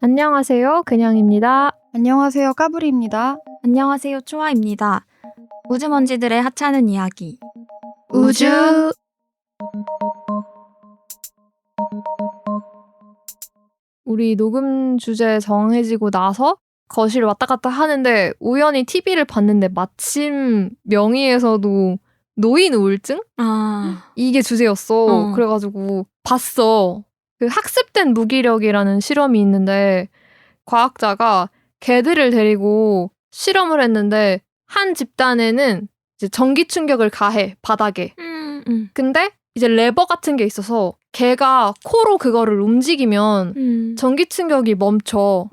안녕하세요, 그냥입니다. 안녕하세요, 까불이입니다. 안녕하세요, 초아입니다. 우주먼지들의 하찮은 이야기. 우주. 우리 녹음 주제 정해지고 나서 거실 왔다 갔다 하는데 우연히 TV를 봤는데 마침 명의에서도 노인 우울증? 이게 주제였어. 그래가지고 봤어. 그 학습된 무기력이라는 실험이 있는데 과학자가 개들을 데리고 실험을 했는데 한 집단에는 이제 전기 충격을 가해, 바닥에. 근데 이제 레버 같은 게 있어서 개가 코로 그거를 움직이면 전기 충격이 멈춰.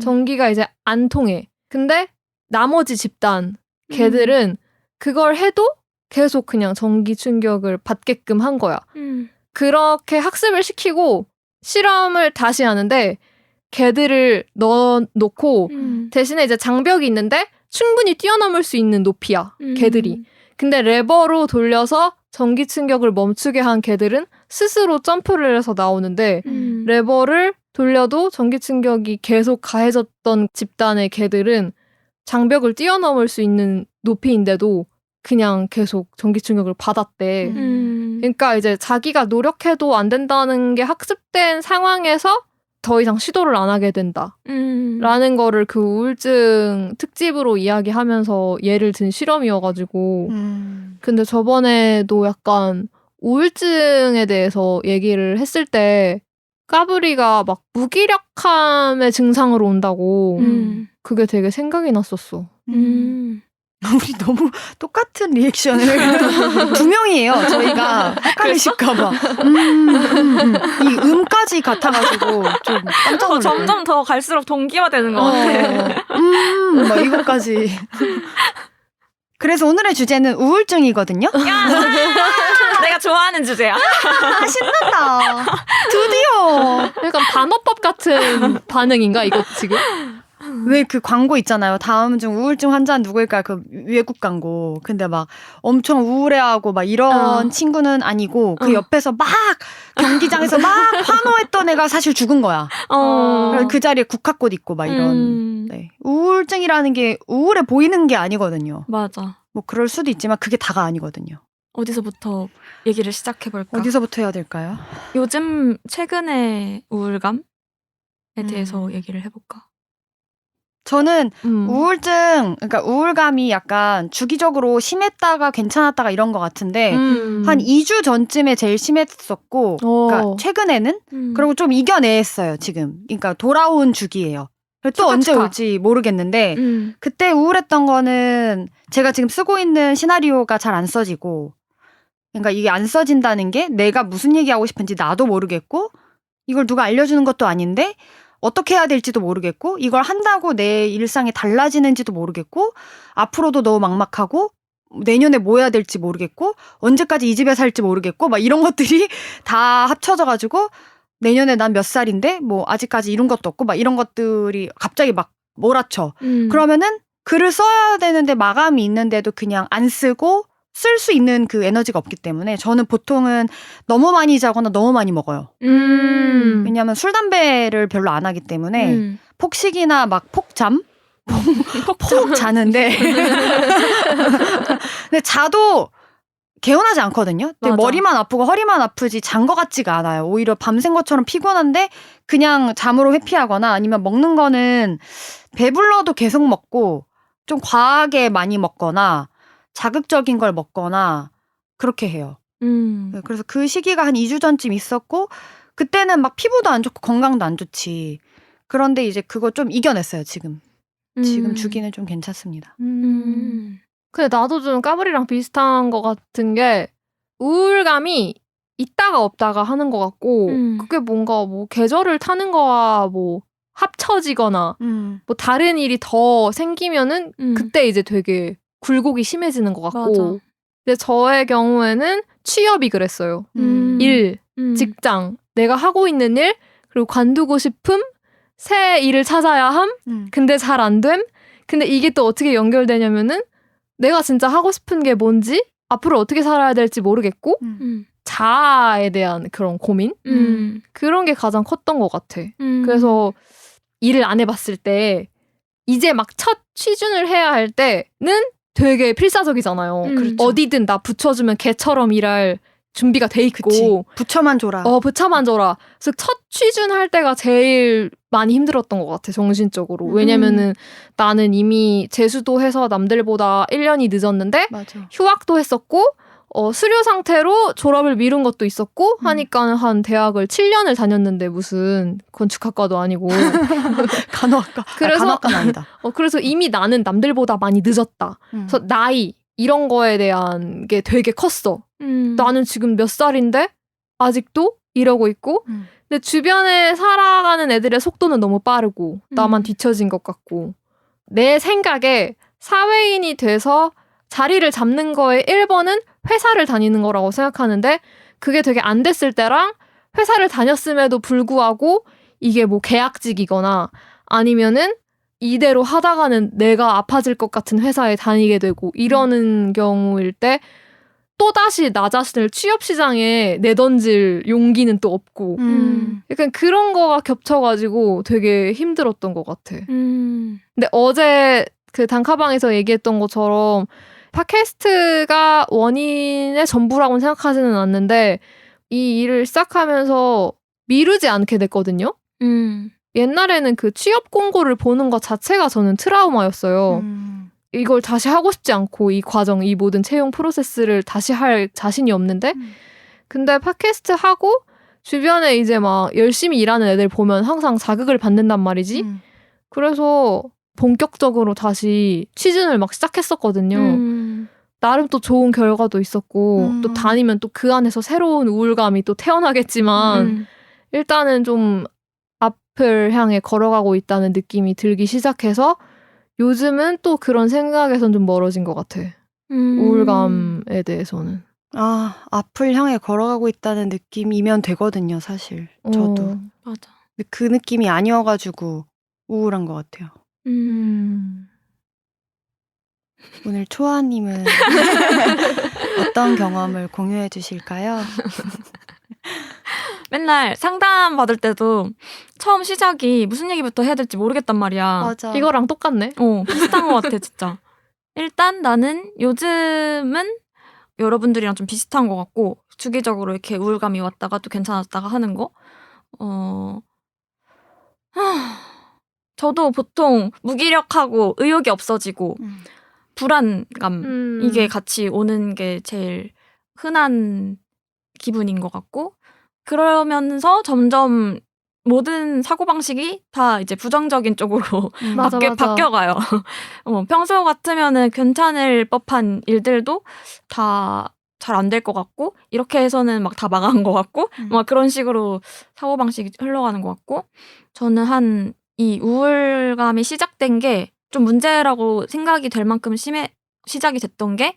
전기가 이제 안 통해. 근데 나머지 집단 개들은 그걸 해도 계속 그냥 전기 충격을 받게끔 한 거야. 그렇게 학습을 시키고 실험을 다시 하는데 개들을 넣어놓고 대신에 이제 장벽이 있는데 충분히 뛰어넘을 수 있는 높이야, 개들이. 근데 레버로 돌려서 전기 충격을 멈추게 한 개들은 스스로 점프를 해서 나오는데 레버를 돌려도 전기 충격이 계속 가해졌던 집단의 개들은 장벽을 뛰어넘을 수 있는 높이인데도 그냥 계속 전기 충격을 받았대. 그러니까 이제 자기가 노력해도 안 된다는 게 학습된 상황에서 더 이상 시도를 안 하게 된다. 라는 거를 그 우울증 특집으로 이야기하면서 예를 든 실험이어가지고 근데 저번에도 약간 우울증에 대해서 얘기를 했을 때 까불이가 막 무기력함의 증상으로 온다고 그게 되게 생각이 났었어. 우리 너무 똑같은 리액션을 두 명이에요. 저희가 헷갈리실까봐. 이 음까지 같아가지고 좀 깜짝 놀랐어요. 점점 더 갈수록 동기화되는 것 같아. 막 이거까지. 그래서 오늘의 주제는 우울증이거든요. 내가 좋아하는 주제야. 신난다. 드디어. 약간 반어법 같은 반응인가 이거 지금? 왜 그 광고 있잖아요. 다음 중 우울증 환자는 누구일까? 그 외국 광고. 근데 막 엄청 우울해하고 막 이런 친구는 아니고 그 옆에서 막 경기장에서 막 환호했던 애가 사실 죽은 거야. 그 자리에 국화꽃 있고 막 이런. 네. 우울증이라는 게 우울해 보이는 게 아니거든요. 맞아. 뭐 그럴 수도 있지만 그게 다가 아니거든요. 어디서부터 얘기를 시작해볼까? 어디서부터 해야 될까요? 요즘 최근의 우울감에 대해서 얘기를 해볼까? 저는 우울증, 그러니까 우울감이 약간 주기적으로 심했다가 괜찮았다가 이런 것 같은데 한 2주 전쯤에 제일 심했었고 그러니까 최근에는 그리고 좀 이겨냈어요 지금. 그러니까 돌아온 주기예요. 또 언제 올지 모르겠는데 그때 우울했던 거는 제가 지금 쓰고 있는 시나리오가 잘 안 써지고 그러니까 이게 안 써진다는 게 내가 무슨 얘기하고 싶은지 나도 모르겠고 이걸 누가 알려주는 것도 아닌데 어떻게 해야 될지도 모르겠고 이걸 한다고 내 일상이 달라지는지도 모르겠고 앞으로도 너무 막막하고 내년에 뭐 해야 될지 모르겠고 언제까지 이 집에 살지 모르겠고 막 이런 것들이 다 합쳐져가지고 내년에 난 몇 살인데 뭐 아직까지 이룬 것도 없고 막 이런 것들이 갑자기 막 몰아쳐. 그러면은 글을 써야 되는데 마감이 있는데도 그냥 안 쓰고 쓸 수 있는 그 에너지가 없기 때문에 저는 보통은 너무 많이 자거나 너무 많이 먹어요. 왜냐하면 술, 담배를 별로 안 하기 때문에 폭식이나 막 폭잠? 폭 자는데 근데 자도 개운하지 않거든요. 근데 머리만 아프고 허리만 아프지 잔 것 같지가 않아요. 오히려 밤샌 것처럼 피곤한데 그냥 잠으로 회피하거나 아니면 먹는 거는 배불러도 계속 먹고 좀 과하게 많이 먹거나 자극적인 걸 먹거나 그렇게 해요. 그래서 그 시기가 한 2주 전쯤 있었고 그때는 막 피부도 안 좋고 건강도 안 좋지. 그런데 이제 그거 좀 이겨냈어요 지금. 지금 주기는 좀 괜찮습니다. 근데 나도 좀 까불이랑 비슷한 것 같은 게 우울감이 있다가 없다가 하는 것 같고 그게 뭔가 뭐 계절을 타는 거와 뭐 합쳐지거나 뭐 다른 일이 더 생기면은 그때 이제 되게 굴곡이 심해지는 것 같고 맞아. 근데 저의 경우에는 취업이 그랬어요. 일, 직장, 내가 하고 있는 일 그리고 관두고 싶음 새 일을 찾아야 함 근데 잘 안 됨 근데 이게 또 어떻게 연결되냐면은 내가 진짜 하고 싶은 게 뭔지 앞으로 어떻게 살아야 될지 모르겠고 자아에 대한 그런 고민 그런 게 가장 컸던 것 같아. 그래서 일을 안 해봤을 때 이제 막 첫 취준을 해야 할 때는 되게 필사적이잖아요. 그렇죠. 어디든 나 붙여주면 개처럼 일할 준비가 돼 있고. 그치. 부처만 줘라. 부처만 줘라. 그래서 첫 취준할 때가 제일 많이 힘들었던 것 같아, 정신적으로. 왜냐면은 나는 이미 재수도 해서 남들보다 1년이 늦었는데 맞아. 휴학도 했었고 수료 상태로 졸업을 미룬 것도 있었고 하니까 한 대학을 7년을 다녔는데 무슨 건축학과도 아니고 간호학과. 그래서 간호학과는 아니다. 그래서 이미 나는 남들보다 많이 늦었다. 그래서 나이 이런 거에 대한 게 되게 컸어. 나는 지금 몇 살인데 아직도 이러고 있고 근데 주변에 살아가는 애들의 속도는 너무 빠르고 나만 뒤처진 것 같고 내 생각에 사회인이 돼서 자리를 잡는 거의 1번은 회사를 다니는 거라고 생각하는데 그게 되게 안 됐을 때랑 회사를 다녔음에도 불구하고 이게 뭐 계약직이거나 아니면은 이대로 하다가는 내가 아파질 것 같은 회사에 다니게 되고 이러는 경우일 때 또다시 나 자신을 취업시장에 내던질 용기는 또 없고 약간 그런 거가 겹쳐가지고 되게 힘들었던 것 같아. 근데 어제 그 단카방에서 얘기했던 것처럼 팟캐스트가 원인의 전부라고는 생각하지는 않는데 이 일을 시작하면서 미루지 않게 됐거든요. 옛날에는 그 취업 공고를 보는 것 자체가 저는 트라우마였어요. 이걸 다시 하고 싶지 않고 이 과정, 이 모든 채용 프로세스를 다시 할 자신이 없는데 근데 팟캐스트 하고 주변에 이제 막 열심히 일하는 애들 보면 항상 자극을 받는단 말이지. 그래서 본격적으로 다시 취준을 막 시작했었거든요. 나름 또 좋은 결과도 있었고 또 다니면 또 그 안에서 새로운 우울감이 또 태어나겠지만 일단은 좀 앞을 향해 걸어가고 있다는 느낌이 들기 시작해서 요즘은 또 그런 생각에선 좀 멀어진 것 같아. 우울감에 대해서는. 앞을 향해 걸어가고 있다는 느낌이면 되거든요, 사실. 저도. 맞아. 근데 그 느낌이 아니어가지고 우울한 것 같아요. 오늘 초아님은 어떤 경험을 공유해 주실까요? 맨날 상담 받을 때도 처음 시작이 무슨 얘기부터 해야 될지 모르겠단 말이야. 맞아. 이거랑 똑같네. 비슷한 것 같아, 진짜. 일단 나는 요즘은 여러분들이랑 좀 비슷한 것 같고 주기적으로 이렇게 우울감이 왔다가 또 괜찮았다가 하는 거. 저도 보통 무기력하고 의욕이 없어지고 불안감 이게 같이 오는 게 제일 흔한 기분인 것 같고 그러면서 점점 모든 사고방식이 다 이제 부정적인 쪽으로 바뀌어가요. 평소 같으면은 괜찮을 법한 일들도 다 잘 안 될 것 같고 이렇게 해서는 막 다 망한 것 같고 막 그런 식으로 사고방식이 흘러가는 것 같고 저는 이 우울감이 시작된 게 좀 문제라고 생각이 될 만큼 시작이 됐던 게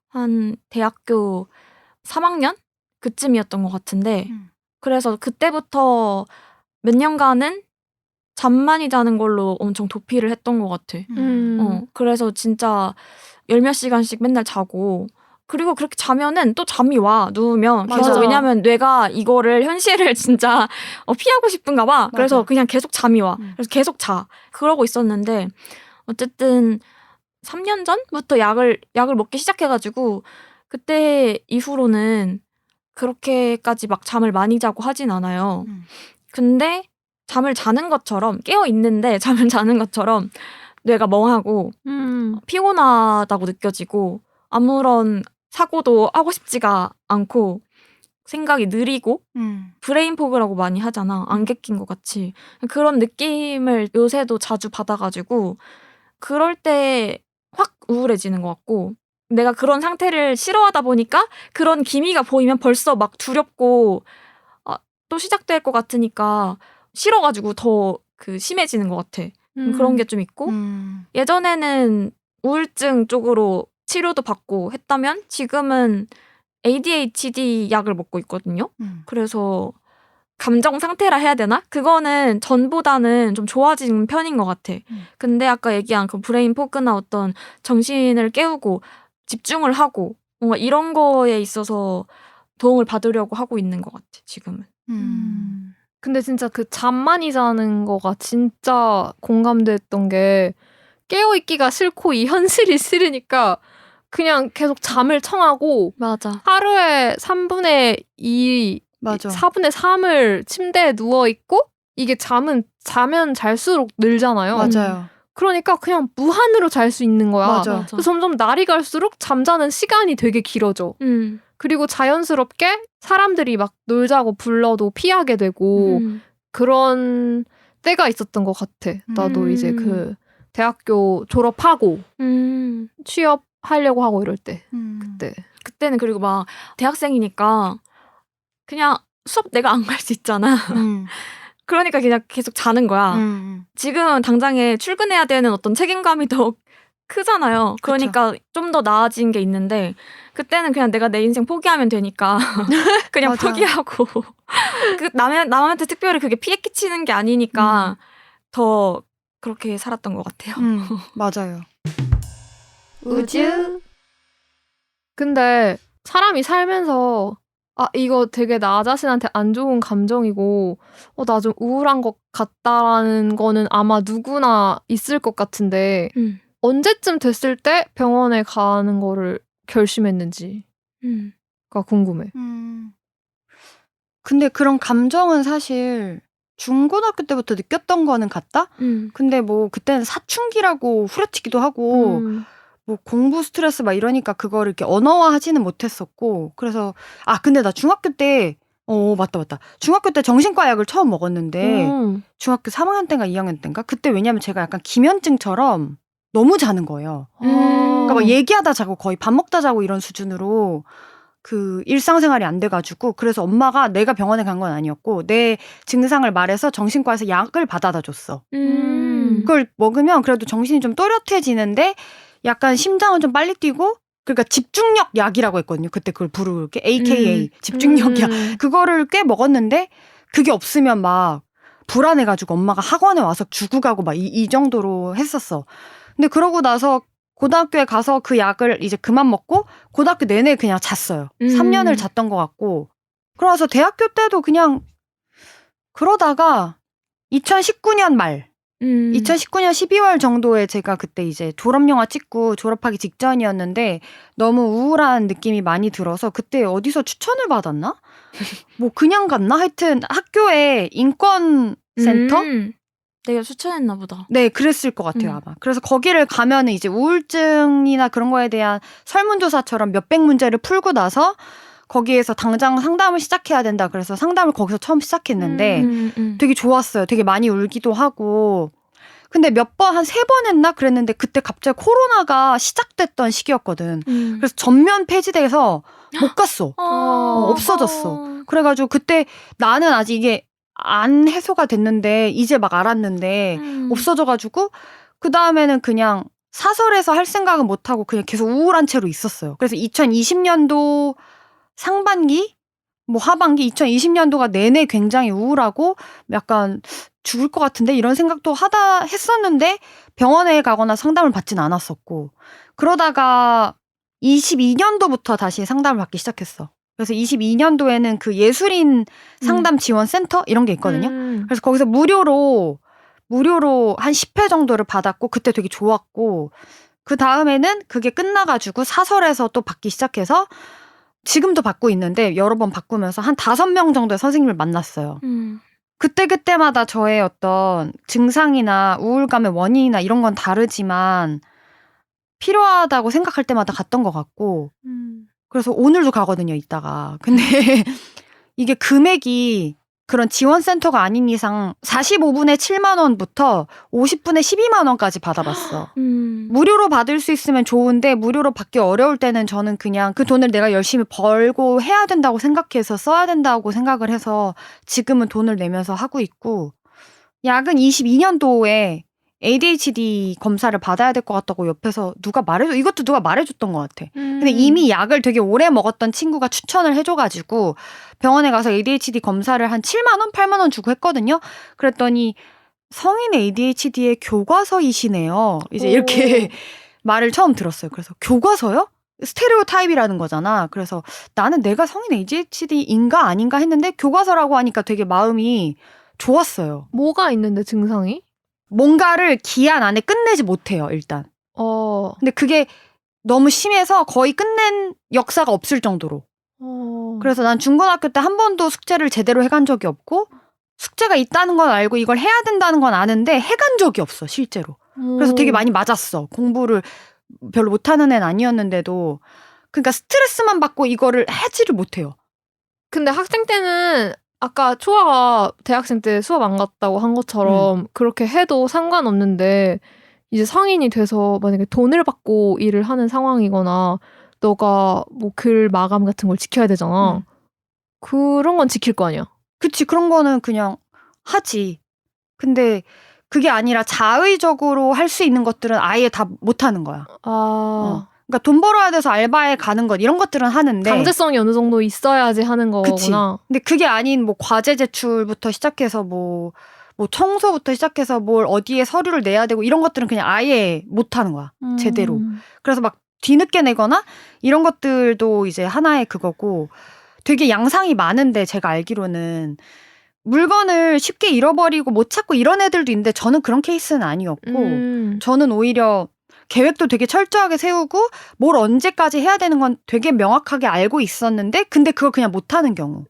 한 대학교 3학년? 그쯤이었던 것 같은데 그래서 그때부터 몇 년간은 잠만이 자는 걸로 엄청 도피를 했던 것 같아. 그래서 진짜 10몇 시간씩 맨날 자고 그리고 그렇게 자면은 또 잠이 와 누우면 계속 맞아. 왜냐면 뇌가 이거를 현실을 진짜 피하고 싶은가 봐. 그래서 그냥 계속 잠이 와. 그래서 계속 자. 그러고 있었는데 어쨌든 3년 전부터 약을 먹기 시작해가지고 그때 이후로는 그렇게까지 막 잠을 많이 자고 하진 않아요. 근데 잠을 자는 것처럼 깨어있는데 잠을 자는 것처럼 뇌가 멍하고 피곤하다고 느껴지고 아무런 사고도 하고 싶지가 않고 생각이 느리고 브레인 포그라고 많이 하잖아. 안개 낀 것 같이. 그런 느낌을 요새도 자주 받아가지고 그럴 때 확 우울해지는 것 같고 내가 그런 상태를 싫어하다 보니까 그런 기미가 보이면 벌써 막 두렵고 또 시작될 것 같으니까 싫어가지고 더 심해지는 것 같아. 그런 게 좀 있고 예전에는 우울증 쪽으로 치료도 받고 했다면 지금은 ADHD 약을 먹고 있거든요. 그래서 감정 상태라 해야 되나? 그거는 전보다는 좀 좋아진 편인 것 같아. 근데 아까 얘기한 그 브레인 포그나 어떤 정신을 깨우고 집중을 하고 뭔가 이런 거에 있어서 도움을 받으려고 하고 있는 것 같아, 지금은. 근데 진짜 그 잠 많이 자는 거가 진짜 공감됐던 게 깨어있기가 싫고 이 현실이 싫으니까 그냥 계속 잠을 청하고 맞아. 하루에 3분의 2, 맞아. 4분의 3을 침대에 누워있고 이게 잠은 자면 잘수록 늘잖아요. 맞아요. 그러니까 그냥 무한으로 잘 수 있는 거야. 맞아. 그래서 점점 날이 갈수록 잠자는 시간이 되게 길어져. 그리고 자연스럽게 사람들이 막 놀자고 불러도 피하게 되고 그런 때가 있었던 것 같아. 나도 이제 그 대학교 졸업하고 취업하려고 하고 이럴 때 그때는 그리고 막 대학생이니까 그냥 수업 내가 안 갈 수 있잖아. 그러니까 그냥 계속 자는 거야. 지금은 당장에 출근해야 되는 어떤 책임감이 더 크잖아요. 그러니까 좀 더 나아진 게 있는데 그때는 그냥 내가 내 인생 포기하면 되니까 그냥 맞아. 포기하고 그 남한테 특별히 그게 피해 끼치는 게 아니니까 더 그렇게 살았던 것 같아요. 맞아요. 우주. 근데 사람이 살면서 이거 되게 나 자신한테 안 좋은 감정이고 나 좀 우울한 것 같다라는 거는 아마 누구나 있을 것 같은데 언제쯤 됐을 때 병원에 가는 거를 결심했는지가 궁금해. 근데 그런 감정은 사실 중고등학교 때부터 느꼈던 거는 같다? 근데 뭐 그때는 사춘기라고 후려치기도 하고 뭐 공부 스트레스 막 이러니까 그거를 이렇게 언어화하지는 못했었고 그래서 근데 나 중학교 때 맞다. 중학교 때 정신과 약을 처음 먹었는데 중학교 3학년 때인가 2학년 때인가? 그때 왜냐면 제가 약간 기면증처럼 너무 자는 거예요. 그러니까 막 얘기하다 자고 거의 밥 먹다 자고 이런 수준으로 그 일상생활이 안 돼가지고 그래서 엄마가 내가 병원에 간 건 아니었고 내 증상을 말해서 정신과에서 약을 받아다 줬어. 그걸 먹으면 그래도 정신이 좀 또렷해지는데 약간 심장은 좀 빨리 뛰고 그러니까 집중력 약이라고 했거든요. 그때 그걸 부르게 AKA 집중력 약. 그거를 꽤 먹었는데 그게 없으면 막 불안해가지고 엄마가 학원에 와서 주고 가고 막 이 정도로 했었어. 근데 그러고 나서 고등학교에 가서 그 약을 이제 그만 먹고 고등학교 내내 그냥 잤어요. 3년을 잤던 것 같고 그러서 대학교 때도 그냥 그러다가 2019년 말 2019년 12월 정도에 제가 그때 이제 졸업영화 찍고 졸업하기 직전이었는데 너무 우울한 느낌이 많이 들어서 그때 어디서 추천을 받았나? 뭐 그냥 갔나? 하여튼 학교에 인권센터? 내가 추천했나 보다. 네, 그랬을 것 같아요, 아마. 그래서 거기를 가면은 이제 우울증이나 그런 거에 대한 설문조사처럼 몇백 문제를 풀고 나서 거기에서 당장 상담을 시작해야 된다. 그래서 상담을 거기서 처음 시작했는데 되게 좋았어요. 되게 많이 울기도 하고. 근데 몇 번, 한 3번 했나? 그랬는데 그때 갑자기 코로나가 시작됐던 시기였거든. 그래서 전면 폐지돼서 못 갔어. 없어졌어. 그래가지고 그때 나는 아직 이게 안 해소가 됐는데 이제 막 알았는데 없어져가지고 그 다음에는 그냥 사설에서 할 생각은 못하고 그냥 계속 우울한 채로 있었어요. 그래서 2020년도 상반기 뭐 하반기 2020년도가 내내 굉장히 우울하고 약간 죽을 것 같은데 이런 생각도 하다 했었는데 병원에 가거나 상담을 받진 않았었고 그러다가 22년도부터 다시 상담을 받기 시작했어. 그래서 22년도에는 그 예술인 상담 지원 센터 이런 게 있거든요. 그래서 거기서 무료로 한 10회 정도를 받았고 그때 되게 좋았고 그 다음에는 그게 끝나가지고 사설에서 또 받기 시작해서 지금도 받고 있는데 여러 번 바꾸면서 한 5명 정도의 선생님을 만났어요. 그때마다 저의 어떤 증상이나 우울감의 원인이나 이런 건 다르지만 필요하다고 생각할 때마다 갔던 것 같고 그래서 오늘도 가거든요, 이따가. 근데 이게 금액이 그런 지원센터가 아닌 이상 45분에 7만 원부터 50분에 12만 원까지 받아봤어. 무료로 받을 수 있으면 좋은데 무료로 받기 어려울 때는 저는 그냥 그 돈을 내가 열심히 벌고 해야 된다고 생각해서 써야 된다고 생각을 해서 지금은 돈을 내면서 하고 있고 약은 22년도에 ADHD 검사를 받아야 될 것 같다고 옆에서 이것도 누가 말해줬던 것 같아. 근데 이미 약을 되게 오래 먹었던 친구가 추천을 해줘가지고 병원에 가서 ADHD 검사를 한 7만 원, 8만 원 주고 했거든요. 그랬더니 성인 ADHD의 교과서이시네요. 이제 이렇게 말을 처음 들었어요. 그래서 교과서요? 스테레오 타입이라는 거잖아. 그래서 나는 내가 성인 ADHD인가 아닌가 했는데 교과서라고 하니까 되게 마음이 좋았어요. 뭐가 있는데 증상이? 뭔가를 기한 안에 끝내지 못해요, 일단. 근데 그게 너무 심해서 거의 끝낸 역사가 없을 정도로. 그래서 난 중고등학교 때 한 번도 숙제를 제대로 해간 적이 없고 숙제가 있다는 건 알고 이걸 해야 된다는 건 아는데 해간 적이 없어, 실제로. 그래서 되게 많이 맞았어. 공부를 별로 못하는 애는 아니었는데도. 그러니까 스트레스만 받고 이거를 하지를 못해요. 근데 학생 때는 아까 초아가 대학생 때 수업 안 갔다고 한 것처럼 그렇게 해도 상관없는데 이제 성인이 돼서 만약에 돈을 받고 일을 하는 상황이거나 너가 뭐 글 마감 같은 걸 지켜야 되잖아. 그런 건 지킬 거 아니야. 그치, 그런 거는 그냥 하지. 근데 그게 아니라 자의적으로 할 수 있는 것들은 아예 다 못하는 거야. 그러니까 돈 벌어야 돼서 알바에 가는 것 이런 것들은 하는데 강제성이 어느 정도 있어야지 하는 거구나. 그치. 근데 그게 아닌 뭐 과제 제출부터 시작해서 뭐 청소부터 시작해서 뭘 어디에 서류를 내야 되고 이런 것들은 그냥 아예 못하는 거야. 제대로. 그래서 막 뒤늦게 내거나 이런 것들도 이제 하나의 그거고 되게 양상이 많은데 제가 알기로는 물건을 쉽게 잃어버리고 못 찾고 이런 애들도 있는데 저는 그런 케이스는 아니었고 저는 오히려 계획도 되게 철저하게 세우고 뭘 언제까지 해야 되는 건 되게 명확하게 알고 있었는데 근데 그걸 그냥 못하는 경우.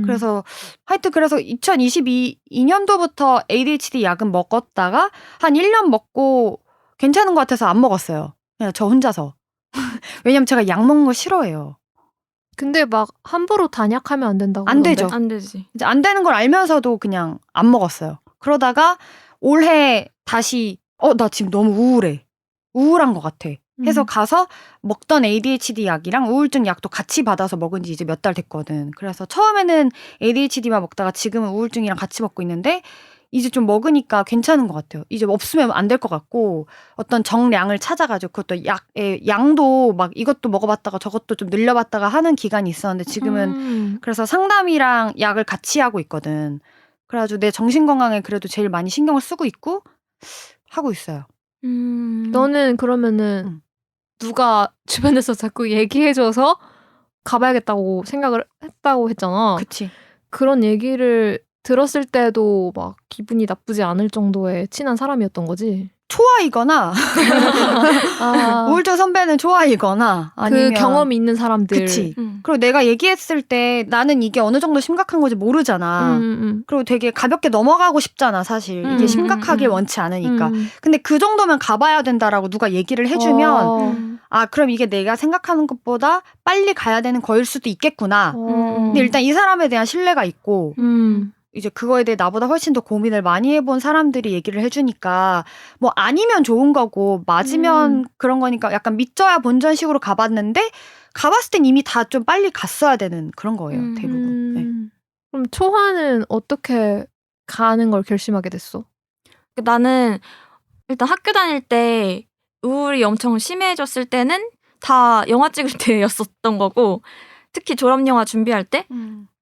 그래서 하여튼 그래서 2022년도부터 ADHD 약은 먹었다가 한 1년 먹고 괜찮은 것 같아서 안 먹었어요. 그냥 저 혼자서. 왜냐면 제가 약 먹는 거 싫어해요. 근데 막 함부로 단약하면 안 된다고. 안 되죠. 안 되지. 이제 안 되는 걸 알면서도 그냥 안 먹었어요. 그러다가 올해 다시 나 지금 너무 우울한 것 같아. 해서 가서 먹던 ADHD 약이랑 우울증 약도 같이 받아서 먹은 지 이제 몇 달 됐거든. 그래서 처음에는 ADHD만 먹다가 지금은 우울증이랑 같이 먹고 있는데 이제 좀 먹으니까 괜찮은 것 같아요. 이제 없으면 안 될 것 같고 어떤 정량을 찾아가지고 그것도 양도 막 이것도 먹어봤다가 저것도 좀 늘려봤다가 하는 기간이 있었는데 지금은 그래서 상담이랑 약을 같이 하고 있거든. 그래가지고 내 정신건강에 그래도 제일 많이 신경을 쓰고 있고 하고 있어요. 너는 그러면은 누가 주변에서 자꾸 얘기해줘서 가봐야겠다고 생각을 했다고 했잖아. 그치. 그런 얘기를 들었을 때도 막 기분이 나쁘지 않을 정도의 친한 사람이었던 거지? 초아이거나 우울증 선배는 초아이거나 아니면 그 경험이 있는 사람들. 그치. 그리고 내가 얘기했을 때 나는 이게 어느 정도 심각한 건지 모르잖아. 그리고 되게 가볍게 넘어가고 싶잖아 사실. 이게 심각하길 원치 않으니까. 근데 그 정도면 가봐야 된다라고 누가 얘기를 해주면 그럼 이게 내가 생각하는 것보다 빨리 가야 되는 거일 수도 있겠구나. 근데 일단 이 사람에 대한 신뢰가 있고 이제 그거에 대해 나보다 훨씬 더 고민을 많이 해본 사람들이 얘기를 해주니까 뭐 아니면 좋은 거고 맞으면 그런 거니까 약간 믿져야 본전식으로 가봤는데 가봤을 땐 이미 다 좀 빨리 갔어야 되는 그런 거예요. 대부분. 네. 그럼 초화는 어떻게 가는 걸 결심하게 됐어? 나는 일단 학교 다닐 때 우울이 엄청 심해졌을 때는 다 영화 찍을 때였었던 거고 특히 졸업영화 준비할 때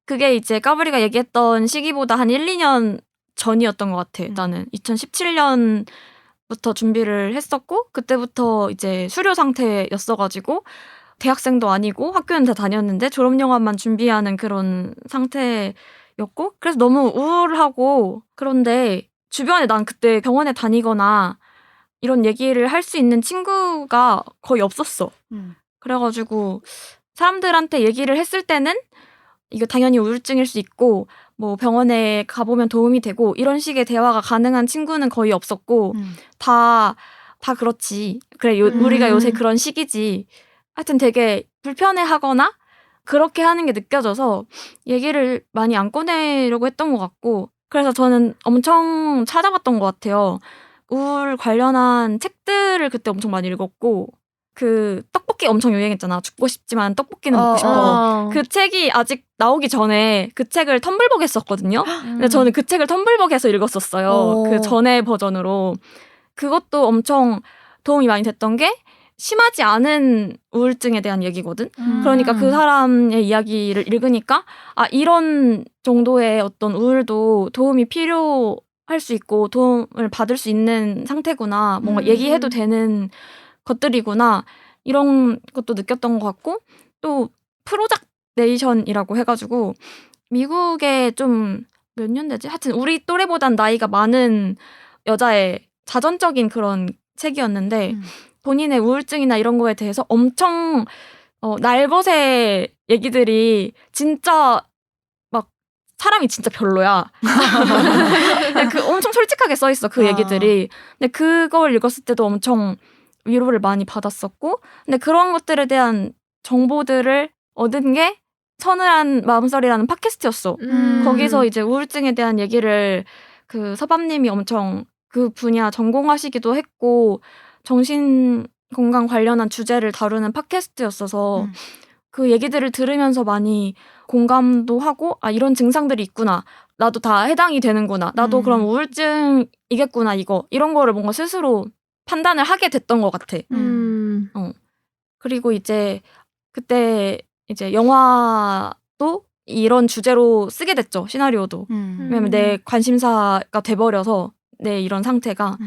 그게 이제 까불이가 얘기했던 시기보다 한 1, 2년 전이었던 것 같아. 나는 2017년부터 준비를 했었고 그때부터 이제 수료 상태였어가지고 대학생도 아니고 학교는 다 다녔는데 졸업영화만 준비하는 그런 상태였고 그래서 너무 우울하고 그런데 주변에 난 그때 병원에 다니거나 이런 얘기를 할 수 있는 친구가 거의 없었어. 그래가지고 사람들한테 얘기를 했을 때는 이거 당연히 우울증일 수 있고 뭐 병원에 가보면 도움이 되고 이런 식의 대화가 가능한 친구는 거의 없었고 다 그렇지. 그래 우리가 요새 그런 시기지. 하여튼 되게 불편해하거나 그렇게 하는 게 느껴져서 얘기를 많이 안 꺼내려고 했던 것 같고 그래서 저는 엄청 찾아봤던 것 같아요. 우울 관련한 책들을 그때 엄청 많이 읽었고 그 떡볶이 엄청 유행했잖아. 죽고 싶지만 떡볶이는 먹고 싶어. 그 책이 아직 나오기 전에 그 책을 텀블벅 했었거든요. 근데 저는 그 책을 텀블벅에서 읽었었어요. 그 전에 버전으로. 그것도 엄청 도움이 많이 됐던 게 심하지 않은 우울증에 대한 얘기거든. 그러니까 그 사람의 이야기를 읽으니까 이런 정도의 어떤 우울도 도움이 필요할 수 있고 도움을 받을 수 있는 상태구나. 뭔가 얘기해도 되는 것들이구나 이런 것도 느꼈던 것 같고 또 프로젝트 네이션이라고 해가지고 미국에 좀 몇 년 되지? 하여튼 우리 또래보단 나이가 많은 여자의 자전적인 그런 책이었는데 본인의 우울증이나 이런 거에 대해서 엄청 날것의 얘기들이 진짜 막 사람이 진짜 별로야. 그 엄청 솔직하게 써 있어 그 얘기들이. 근데 그걸 읽었을 때도 엄청 위로를 많이 받았었고, 근데 그런 것들에 대한 정보들을 얻은 게 서늘한 마음소리라는 팟캐스트였어. 거기서 이제 우울증에 대한 얘기를 그 서밤님이 엄청 그 분야 전공하시기도 했고 정신 건강 관련한 주제를 다루는 팟캐스트였어서 그 얘기들을 들으면서 많이 공감도 하고 아 이런 증상들이 있구나. 나도 다 해당이 되는구나. 나도 그럼 우울증이겠구나 이런 거를 뭔가 스스로 판단을 하게 됐던 것 같아. 그리고 이제 그때 이제 영화도 이런 주제로 쓰게 됐죠. 시나리오도. 왜냐면 내 관심사가 돼버려서 내 이런 상태가.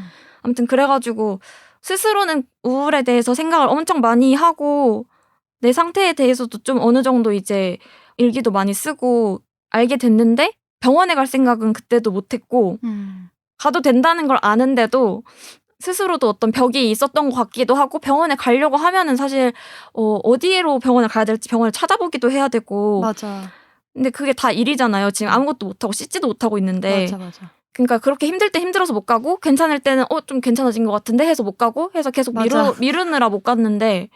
아무튼 그래가지고 스스로는 우울에 대해서 생각을 엄청 많이 하고 내 상태에 대해서도 좀 어느 정도 이제 일기도 많이 쓰고 알게 됐는데 병원에 갈 생각은 그때도 못했고 가도 된다는 걸 아는데도 스스로도 어떤 벽이 있었던 것 같기도 하고 병원에 가려고 하면은 사실 어디로 병원을 가야 될지 병원을 찾아보기도 해야 되고 맞아. 근데 그게 다 일이잖아요. 지금 아무것도 못하고 씻지도 못하고 있는데 맞아. 그러니까 그렇게 힘들 때 힘들어서 못 가고 괜찮을 때는 좀 괜찮아진 것 같은데 해서 못 가고 해서 계속 미루느라 못 갔는데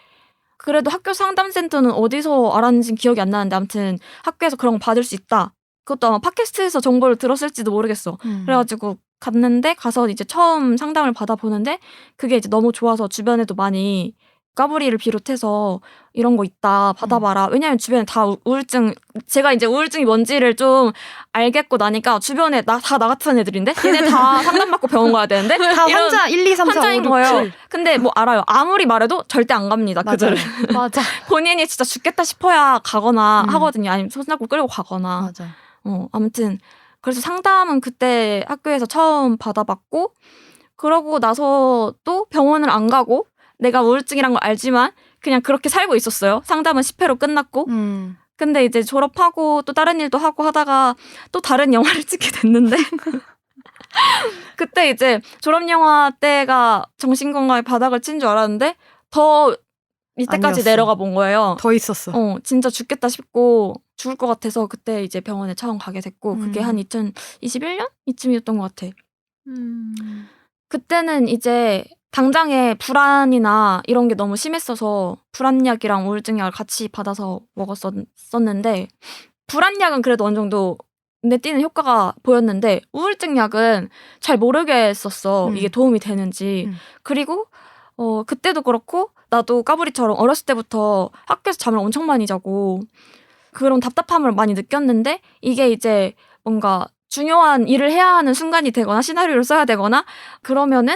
그래도 학교 상담센터는 어디서 알았는지 기억이 안 나는데 아무튼 학교에서 그런 거 받을 수 있다. 그것도 아마 팟캐스트에서 정보를 들었을지도 모르겠어. 그래가지고 갔는데 가서 이제 처음 상담을 받아보는데 그게 이제 너무 좋아서 주변에도 많이 까불이를 비롯해서 이런 거 있다 받아봐라. 왜냐하면 주변에 다 우울증 제가 이제 우울증이 뭔지를 좀 알겠고 나니까 주변에 다 나 같은 애들인데 얘네 다 상담받고 병원 가야 되는데 다 환자 1, 2, 3, 4, 5, 6, 7 환자인 거예요. 근데 뭐 알아요. 아무리 말해도 절대 안 갑니다. 그들은. 맞아. 본인이 진짜 죽겠다 싶어야 가거나 하거든요. 아니면 손잡고 끌고 가거나. 맞아. 아무튼 그래서 상담은 그때 학교에서 처음 받아봤고 그러고 나서 또 병원을 안 가고 내가 우울증이란 걸 알지만 그냥 그렇게 살고 있었어요. 상담은 10회로 끝났고 근데 이제 졸업하고 또 다른 일도 하고 하다가 또 다른 영화를 찍게 됐는데 그때 이제 졸업영화 때가 정신건강의 바닥을 친 줄 알았는데 더 이때까지 아니었어. 내려가 본 거예요. 더 있었어. 진짜 죽겠다 싶고 죽을 것 같아서 그때 이제 병원에 처음 가게 됐고 그게 한 2021년? 이쯤이었던 것 같아. 그때는 이제 당장에 불안이나 이런 게 너무 심했어서 불안약이랑 우울증약을 같이 받아서 먹었었는데 불안약은 그래도 어느 정도 눈에 띄는 효과가 보였는데 우울증약은 잘 모르겠었어. 이게 도움이 되는지. 그리고 그때도 그렇고 나도 까불이처럼 어렸을 때부터 학교에서 잠을 엄청 많이 자고 그런 답답함을 많이 느꼈는데 이게 이제 뭔가 중요한 일을 해야 하는 순간이 되거나 시나리오를 써야 되거나 그러면은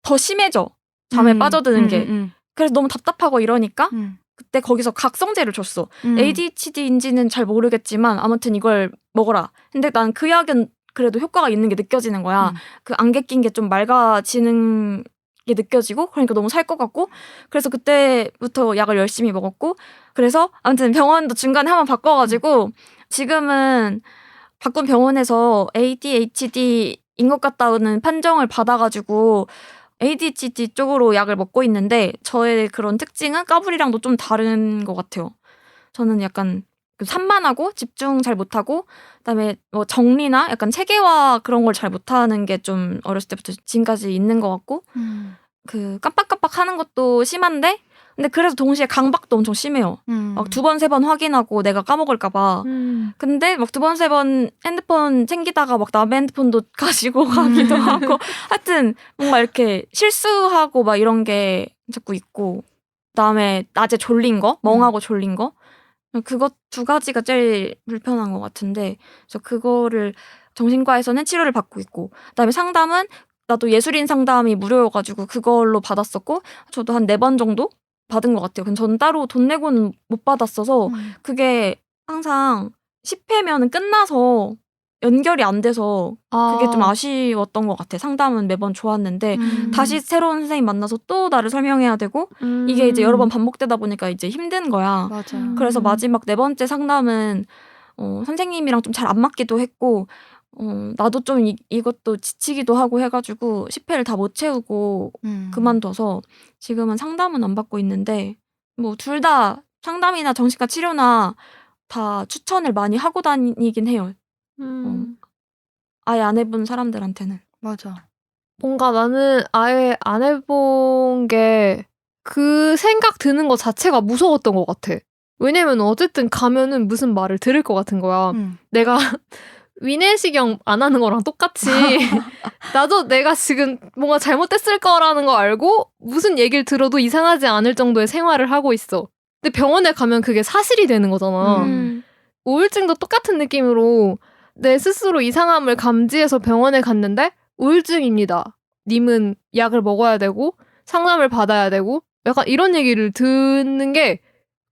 더 심해져. 잠에 빠져드는 게. 그래서 너무 답답하고 이러니까 그때 거기서 각성제를 줬어. ADHD인지는 잘 모르겠지만 아무튼 이걸 먹어라. 근데 난 그 약은 그래도 효과가 있는 게 느껴지는 거야. 그 안개 낀 게 좀 맑아지는 게 느껴지고 그러니까 너무 살 것 같고 그래서 그때부터 약을 열심히 먹었고 그래서 아무튼 병원도 중간에 한번 바꿔가지고 지금은 바꾼 병원에서 ADHD인 것 같다는 판정을 받아가지고 ADHD 쪽으로 약을 먹고 있는데 저의 그런 특징은 까불이랑도 좀 다른 것 같아요. 저는 약간 산만하고 집중 잘 못하고 그다음에 뭐 정리나 약간 체계화 그런 걸 잘 못하는 게 좀 어렸을 때부터 지금까지 있는 것 같고 그 깜빡깜빡 하는 것도 심한데 근데 그래서 동시에 강박도 엄청 심해요. 막 2번, 3번 확인하고 내가 까먹을까봐. 근데 막 2번, 3번 핸드폰 챙기다가 막 남의 핸드폰도 가지고 가기도 하고. 하여튼 뭔가 이렇게 실수하고 막 이런 게 자꾸 있고. 그다음에 낮에 졸린 거, 멍하고 졸린 거. 그것 2가지가 제일 불편한 것 같은데. 그래서 그거를 정신과에서는 치료를 받고 있고. 그다음에 상담은 나도 예술인 상담이 무료여가지고 그걸로 받았었고. 저도 한 4번 정도? 받은 것 같아요. 근데 저는 따로 돈 내고는 못 받았어서 그게 항상 10회면은 끝나서 연결이 안 돼서 그게 좀 아쉬웠던 것 같아. 상담은 매번 좋았는데 다시 새로운 선생님 만나서 또 나를 설명해야 되고 이게 이제 여러 번 반복되다 보니까 이제 힘든 거야. 맞아. 그래서 마지막 4번째 상담은 선생님이랑 좀 잘 안 맞기도 했고 나도 좀 이것도 지치기도 하고 해가지고 10회를 다 못 채우고 그만둬서 지금은 상담은 안 받고 있는데 뭐 둘 다 상담이나 정신과 치료나 다 추천을 많이 하고 다니긴 해요. 아예 안 해본 사람들한테는. 맞아. 뭔가 나는 아예 안 해본 게 그 생각 드는 것 자체가 무서웠던 것 같아. 왜냐면 어쨌든 가면은 무슨 말을 들을 것 같은 거야. 내가 위내시경 안 하는 거랑 똑같이 나도 내가 지금 뭔가 잘못됐을 거라는 거 알고 무슨 얘기를 들어도 이상하지 않을 정도의 생활을 하고 있어. 근데 병원에 가면 그게 사실이 되는 거잖아. 우울증도 똑같은 느낌으로 내 스스로 이상함을 감지해서 병원에 갔는데 우울증입니다. 님은 약을 먹어야 되고 상담을 받아야 되고 약간 이런 얘기를 듣는 게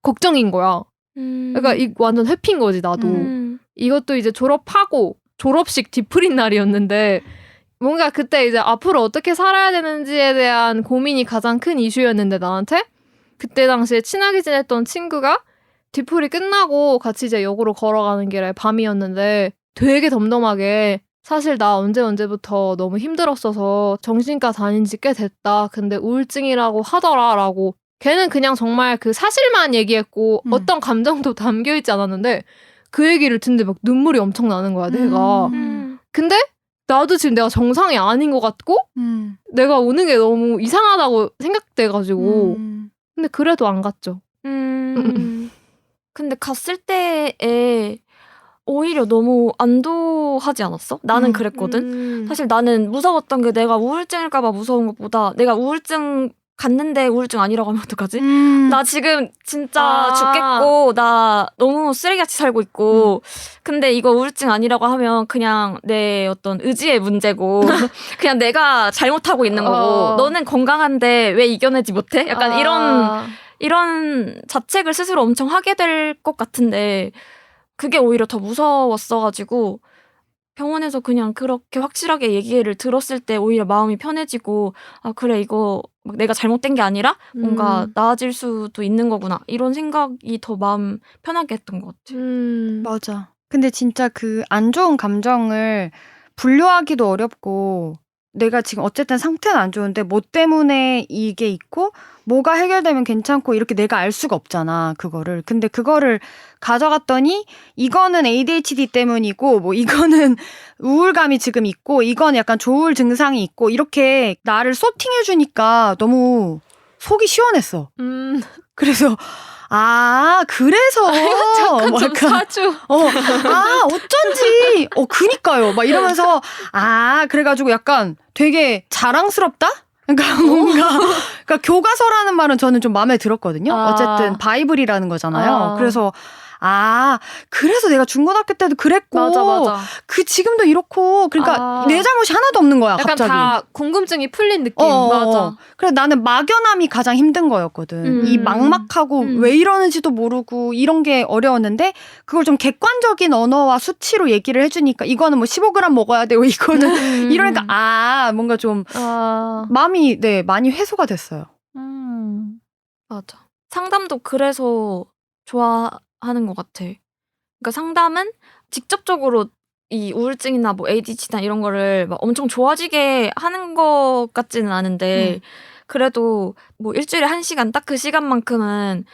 걱정인 거야. 그러니까 완전 회피인 거지 나도. 이것도 이제 졸업하고 졸업식 뒤풀인 날이었는데 뭔가 그때 이제 앞으로 어떻게 살아야 되는지에 대한 고민이 가장 큰 이슈였는데 나한테 그때 당시에 친하게 지냈던 친구가 뒤풀이 끝나고 같이 이제 역으로 걸어가는 길에 밤이었는데 되게 덤덤하게 사실 나 언제부터 너무 힘들었어서 정신과 다닌 지 꽤 됐다. 근데 우울증이라고 하더라 라고 걔는 그냥 정말 그 사실만 얘기했고 어떤 감정도 담겨있지 않았는데 그 얘기를 듣는데 막 눈물이 엄청 나는 거야 내가. 근데 나도 지금 내가 정상이 아닌 것 같고 내가 오는 게 너무 이상하다고 생각돼가지고 근데 그래도 안 갔죠. 근데 갔을 때에 오히려 너무 안도하지 않았어? 나는 그랬거든. 사실 나는 무서웠던 게 내가 우울증일까봐 무서운 것보다 내가 우울증 갔는데 우울증 아니라고 하면 어떡하지? 나 지금 진짜 죽겠고 나 너무 쓰레기같이 살고 있고 근데 이거 우울증 아니라고 하면 그냥 내 어떤 의지의 문제고 그냥 내가 잘못하고 있는 거고 너는 건강한데 왜 이겨내지 못해? 약간 이런 자책을 스스로 엄청 하게 될 것 같은데 그게 오히려 더 무서웠어가지고 병원에서 그냥 그렇게 확실하게 얘기를 들었을 때 오히려 마음이 편해지고 아 그래 이거 막 내가 잘못된 게 아니라 뭔가 나아질 수도 있는 거구나 이런 생각이 더 마음 편하게 했던 것 같아. 맞아. 근데 진짜 그 안 좋은 감정을 분류하기도 어렵고 내가 지금 어쨌든 상태는 안 좋은데 뭐 때문에 이게 있고 뭐가 해결되면 괜찮고 이렇게 내가 알 수가 없잖아 그거를. 근데 그거를 가져갔더니 이거는 ADHD 때문이고 뭐 이거는 우울감이 지금 있고 이건 약간 조울 증상이 있고 이렇게 나를 소팅해주니까 너무 속이 시원했어. 그래서 그래서 잠깐 좀 사주. 어쩐지 그니까요 막 이러면서 그래가지고 약간 되게 자랑스럽다? 그러니까 뭔가 그러니까 교과서라는 말은 저는 좀 마음에 들었거든요. 어쨌든 바이블이라는 거잖아요. 그래서 그래서 내가 중고등학교 때도 그랬고 맞아. 그 지금도 이렇고 그러니까 내 잘못이 하나도 없는 거야. 약간 갑자기 다 궁금증이 풀린 느낌. 맞아. 그래서 나는 막연함이 가장 힘든 거였거든. 이 막막하고 왜 이러는지도 모르고 이런 게 어려웠는데 그걸 좀 객관적인 언어와 수치로 얘기를 해주니까 이거는 뭐 15g 먹어야 되고 이거는 이러니까 뭔가 좀 마음이 많이 해소가 됐어요. 맞아. 상담도 그래서 좋아하는 것 같아. 그러니까 상담은 직접적으로 이 우울증이나 뭐 ADHD나 이런 거를 막 엄청 좋아지게 하는 것 같지는 않은데 그래도 뭐 일주일에 1시간 딱 그 시간만큼은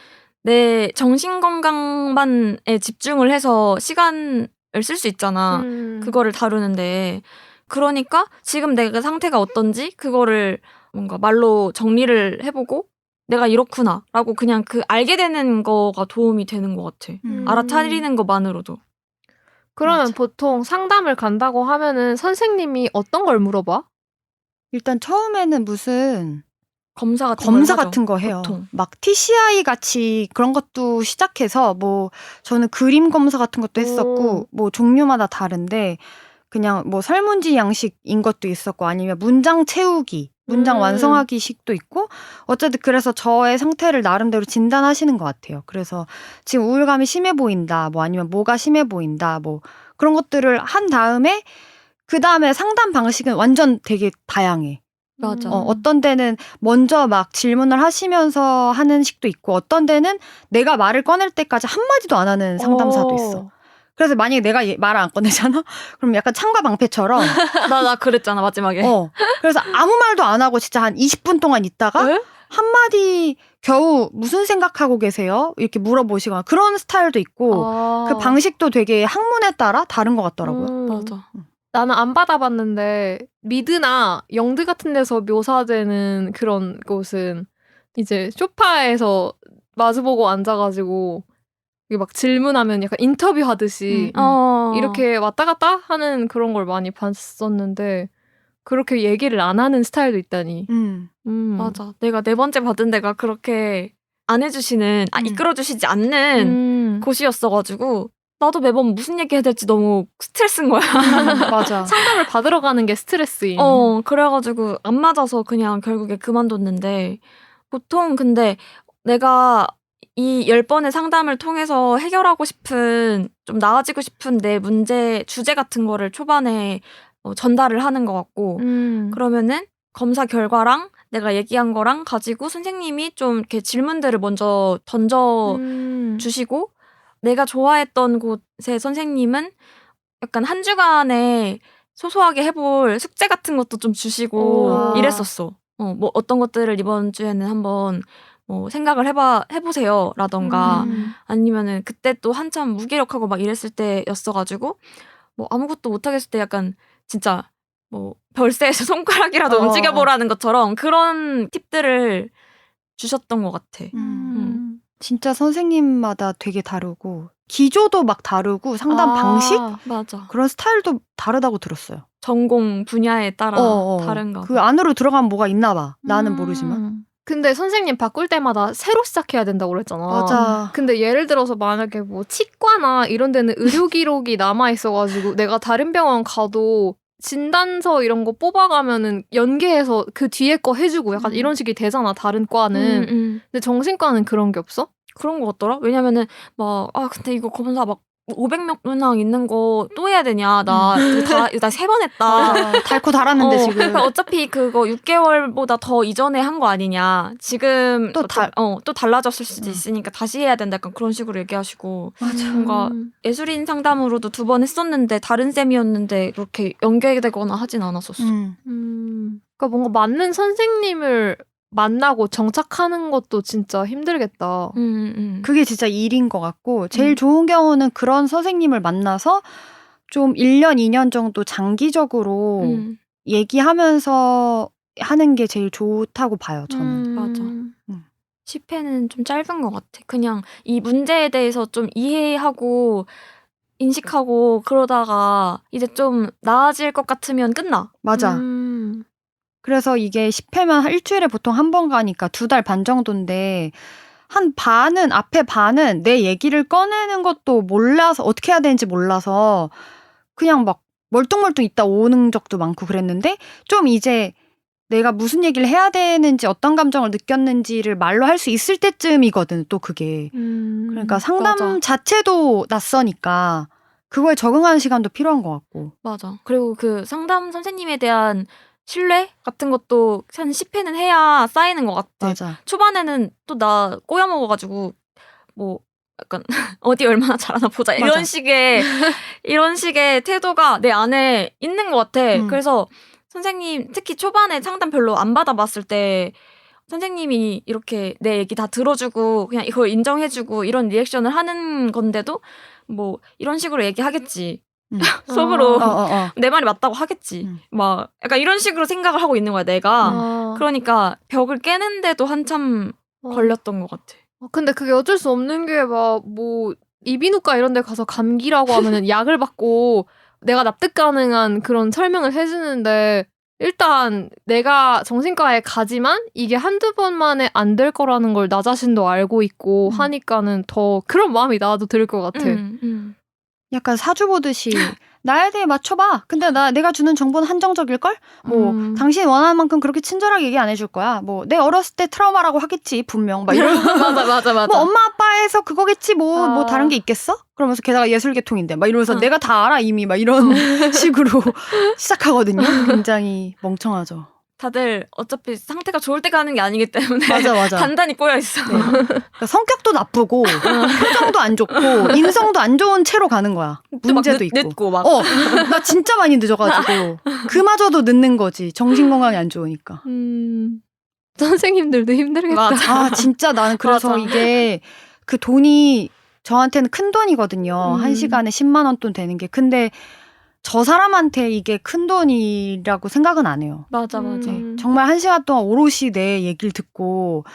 내 정신건강만에 집중을 해서 시간을 쓸 수 있잖아. 그거를 다루는데. 그러니까 지금 내가 상태가 어떤지 그거를 뭔가 말로 정리를 해보고 내가 이렇구나 라고 그냥 그 알게 되는 거가 도움이 되는 것 같아. 알아차리는 것만으로도. 그러면 맞아. 보통 상담을 간다고 하면은 선생님이 어떤 걸 물어봐? 일단 처음에는 무슨 검사 같은 거 해요. 보통. 막 TCI 같이 그런 것도 시작해서 뭐 저는 그림 검사 같은 것도 했었고 뭐 종류마다 다른데 그냥 뭐 설문지 양식인 것도 있었고 아니면 문장 채우기, 문장 완성하기 식도 있고 어쨌든 그래서 저의 상태를 나름대로 진단하시는 것 같아요. 그래서 지금 우울감이 심해 보인다, 뭐 아니면 뭐가 심해 보인다, 뭐 그런 것들을 한 다음에 그 다음에 상담 방식은 완전 되게 다양해. 맞아. 어떤 데는 먼저 막 질문을 하시면서 하는 식도 있고 어떤 데는 내가 말을 꺼낼 때까지 한마디도 안 하는 상담사도 있어. 그래서 만약에 내가 말을 안 꺼내잖아? 그럼 약간 창과 방패처럼 나 그랬잖아 마지막에. 그래서 아무 말도 안 하고 진짜 한 20분 동안 있다가 에? 한마디 겨우 무슨 생각하고 계세요? 이렇게 물어보시거나 그런 스타일도 있고 그 방식도 되게 학문에 따라 다른 것 같더라고요. 맞아. 나는 안 받아봤는데 미드나 영드 같은 데서 묘사되는 그런 곳은 이제 소파에서 마주보고 앉아가지고 막 질문하면 약간 인터뷰 하듯이 이렇게 왔다 갔다 하는 그런 걸 많이 봤었는데 그렇게 얘기를 안 하는 스타일도 있다니. 맞아. 내가 4번째 받은 데가 그렇게 안 해주시는, 이끌어주시지 않는 곳이었어가지고 나도 매번 무슨 얘기 해야 될지 너무 스트레스인 거야. 맞아. 상담을 받으러 가는 게 스트레스임. 그래가지고 안 맞아서 그냥 결국에 그만뒀는데 보통 근데 내가 이 10번의 상담을 통해서 해결하고 싶은 좀 나아지고 싶은 내 문제 주제 같은 거를 초반에 전달을 하는 것 같고 그러면은 검사 결과랑 내가 얘기한 거랑 가지고 선생님이 좀 이렇게 질문들을 먼저 던져 주시고 내가 좋아했던 곳의 선생님은 약간 한 주간에 소소하게 해볼 숙제 같은 것도 좀 주시고 이랬었어. 뭐 어떤 것들을 이번 주에는 한번 뭐 생각을 해보세요 라던가 아니면은 그때 또 한참 무기력하고 막 이랬을 때였어가지고 뭐 아무것도 못하겠을 때 약간 진짜 뭐 별세에서 손가락이라도 움직여보라는 것처럼 그런 팁들을 주셨던 것 같아. 진짜 선생님마다 되게 다르고 기조도 막 다르고 상담 방식? 맞아. 그런 스타일도 다르다고 들었어요. 전공 분야에 따라 다른가 봐. 그 안으로 들어가면 뭐가 있나 봐. 나는 모르지만. 근데 선생님 바꿀 때마다 새로 시작해야 된다고 그랬잖아. 맞아. 근데 예를 들어서 만약에 뭐 치과나 이런 데는 의료 기록이 남아 있어가지고 내가 다른 병원 가도 진단서 이런 거 뽑아가면은 연계해서 그 뒤에 거 해주고 약간 이런 식이 되잖아. 다른 과는. 근데 정신과는 그런 게 없어? 그런 거 같더라. 왜냐면은 막 근데 이거 검사 막 500명 있는 거 또 해야 되냐. 나 3번 했다. 닳고 달았는데 지금. 그러니까 어차피 그거 6개월보다 더 이전에 한 거 아니냐. 지금 또 달라졌을 수도 있으니까 다시 해야 된다. 약간 그런 식으로 얘기하시고. 맞아. 뭔가 예술인 상담으로도 2번 했었는데 다른 쌤이었는데 이렇게 연계되거나 하진 않았었어. 그러니까 뭔가 맞는 선생님을 만나고 정착하는 것도 진짜 힘들겠다. 그게 진짜 일인 것 같고 제일 좋은 경우는 그런 선생님을 만나서 좀 1년, 2년 정도 장기적으로 얘기하면서 하는 게 제일 좋다고 봐요, 저는. 맞아. 10회는 좀 짧은 것 같아. 그냥 이 문제에 대해서 좀 이해하고 인식하고 그러다가 이제 좀 나아질 것 같으면 끝나. 맞아. 그래서 이게 10회면 일주일에 보통 한 번 가니까 2달 반 정도인데 한 반은 앞에 반은 내 얘기를 꺼내는 것도 몰라서 어떻게 해야 되는지 몰라서 그냥 막 멀뚱멀뚱 있다 오는 적도 많고 그랬는데 좀 이제 내가 무슨 얘기를 해야 되는지 어떤 감정을 느꼈는지를 말로 할 수 있을 때쯤이거든 또 그게. 그러니까 상담 맞아. 자체도 낯서니까 그거에 적응하는 시간도 필요한 것 같고. 맞아. 그리고 그 상담 선생님에 대한 신뢰 같은 것도 한 10회는 해야 쌓이는 것 같아. 맞아. 초반에는 또 나 꼬여먹어가지고 뭐 약간 어디 얼마나 잘하나 보자 이런 식의 태도가 내 안에 있는 것 같아. 그래서 선생님 특히 초반에 상담 별로 안 받아봤을 때 선생님이 이렇게 내 얘기 다 들어주고 그냥 이걸 인정해주고 이런 리액션을 하는 건데도 뭐 이런 식으로 얘기하겠지. 속으로 내 말이 맞다고 하겠지. 막 약간 이런 식으로 생각을 하고 있는 거야 내가. 그러니까 벽을 깨는데도 한참 걸렸던 것 같아. 근데 그게 어쩔 수 없는 게 막 뭐 이비인후과 이런 데 가서 감기라고 하면은 약을 받고 내가 납득 가능한 그런 설명을 해주는데 일단 내가 정신과에 가지만 이게 한두 번 만에 안 될 거라는 걸 나 자신도 알고 있고 하니까는 더 그런 마음이 나도 들 것 같아. 약간 사주 보듯이 나에 대해 맞춰봐. 근데 내가 주는 정보는 한정적일걸? 뭐 당신이 원하는 만큼 그렇게 친절하게 얘기 안 해줄 거야. 뭐 내 어렸을 때 트라우마라고 하겠지 분명. 막 이런. 맞아. 뭐 엄마 아빠에서 그거겠지 뭐 다른 게 있겠어? 그러면서 게다가 예술계통인데 막 이러면서 내가 다 알아 이미 막 이런 식으로 시작하거든요. 굉장히 멍청하죠. 다들 어차피 상태가 좋을 때 가는 게 아니기 때문에 맞아. 단단히 꼬여있어. 네. 그러니까 성격도 나쁘고 표정도 안 좋고 인성도 안 좋은 채로 가는 거야. 문제도 있고. 늦고 막. 나 진짜 많이 늦어가지고 그마저도 늦는 거지. 정신건강이 안 좋으니까. 선생님들도 힘들겠다. 맞아. 진짜 나는 그래서 맞아. 이게 그 돈이 저한테는 큰 돈이거든요. 한 시간에 10만 원 돈 되는 게. 근데 저 사람한테 이게 큰 돈이라고 생각은 안 해요. 맞아. 정말 한 시간 동안 오롯이 내 얘기를 듣고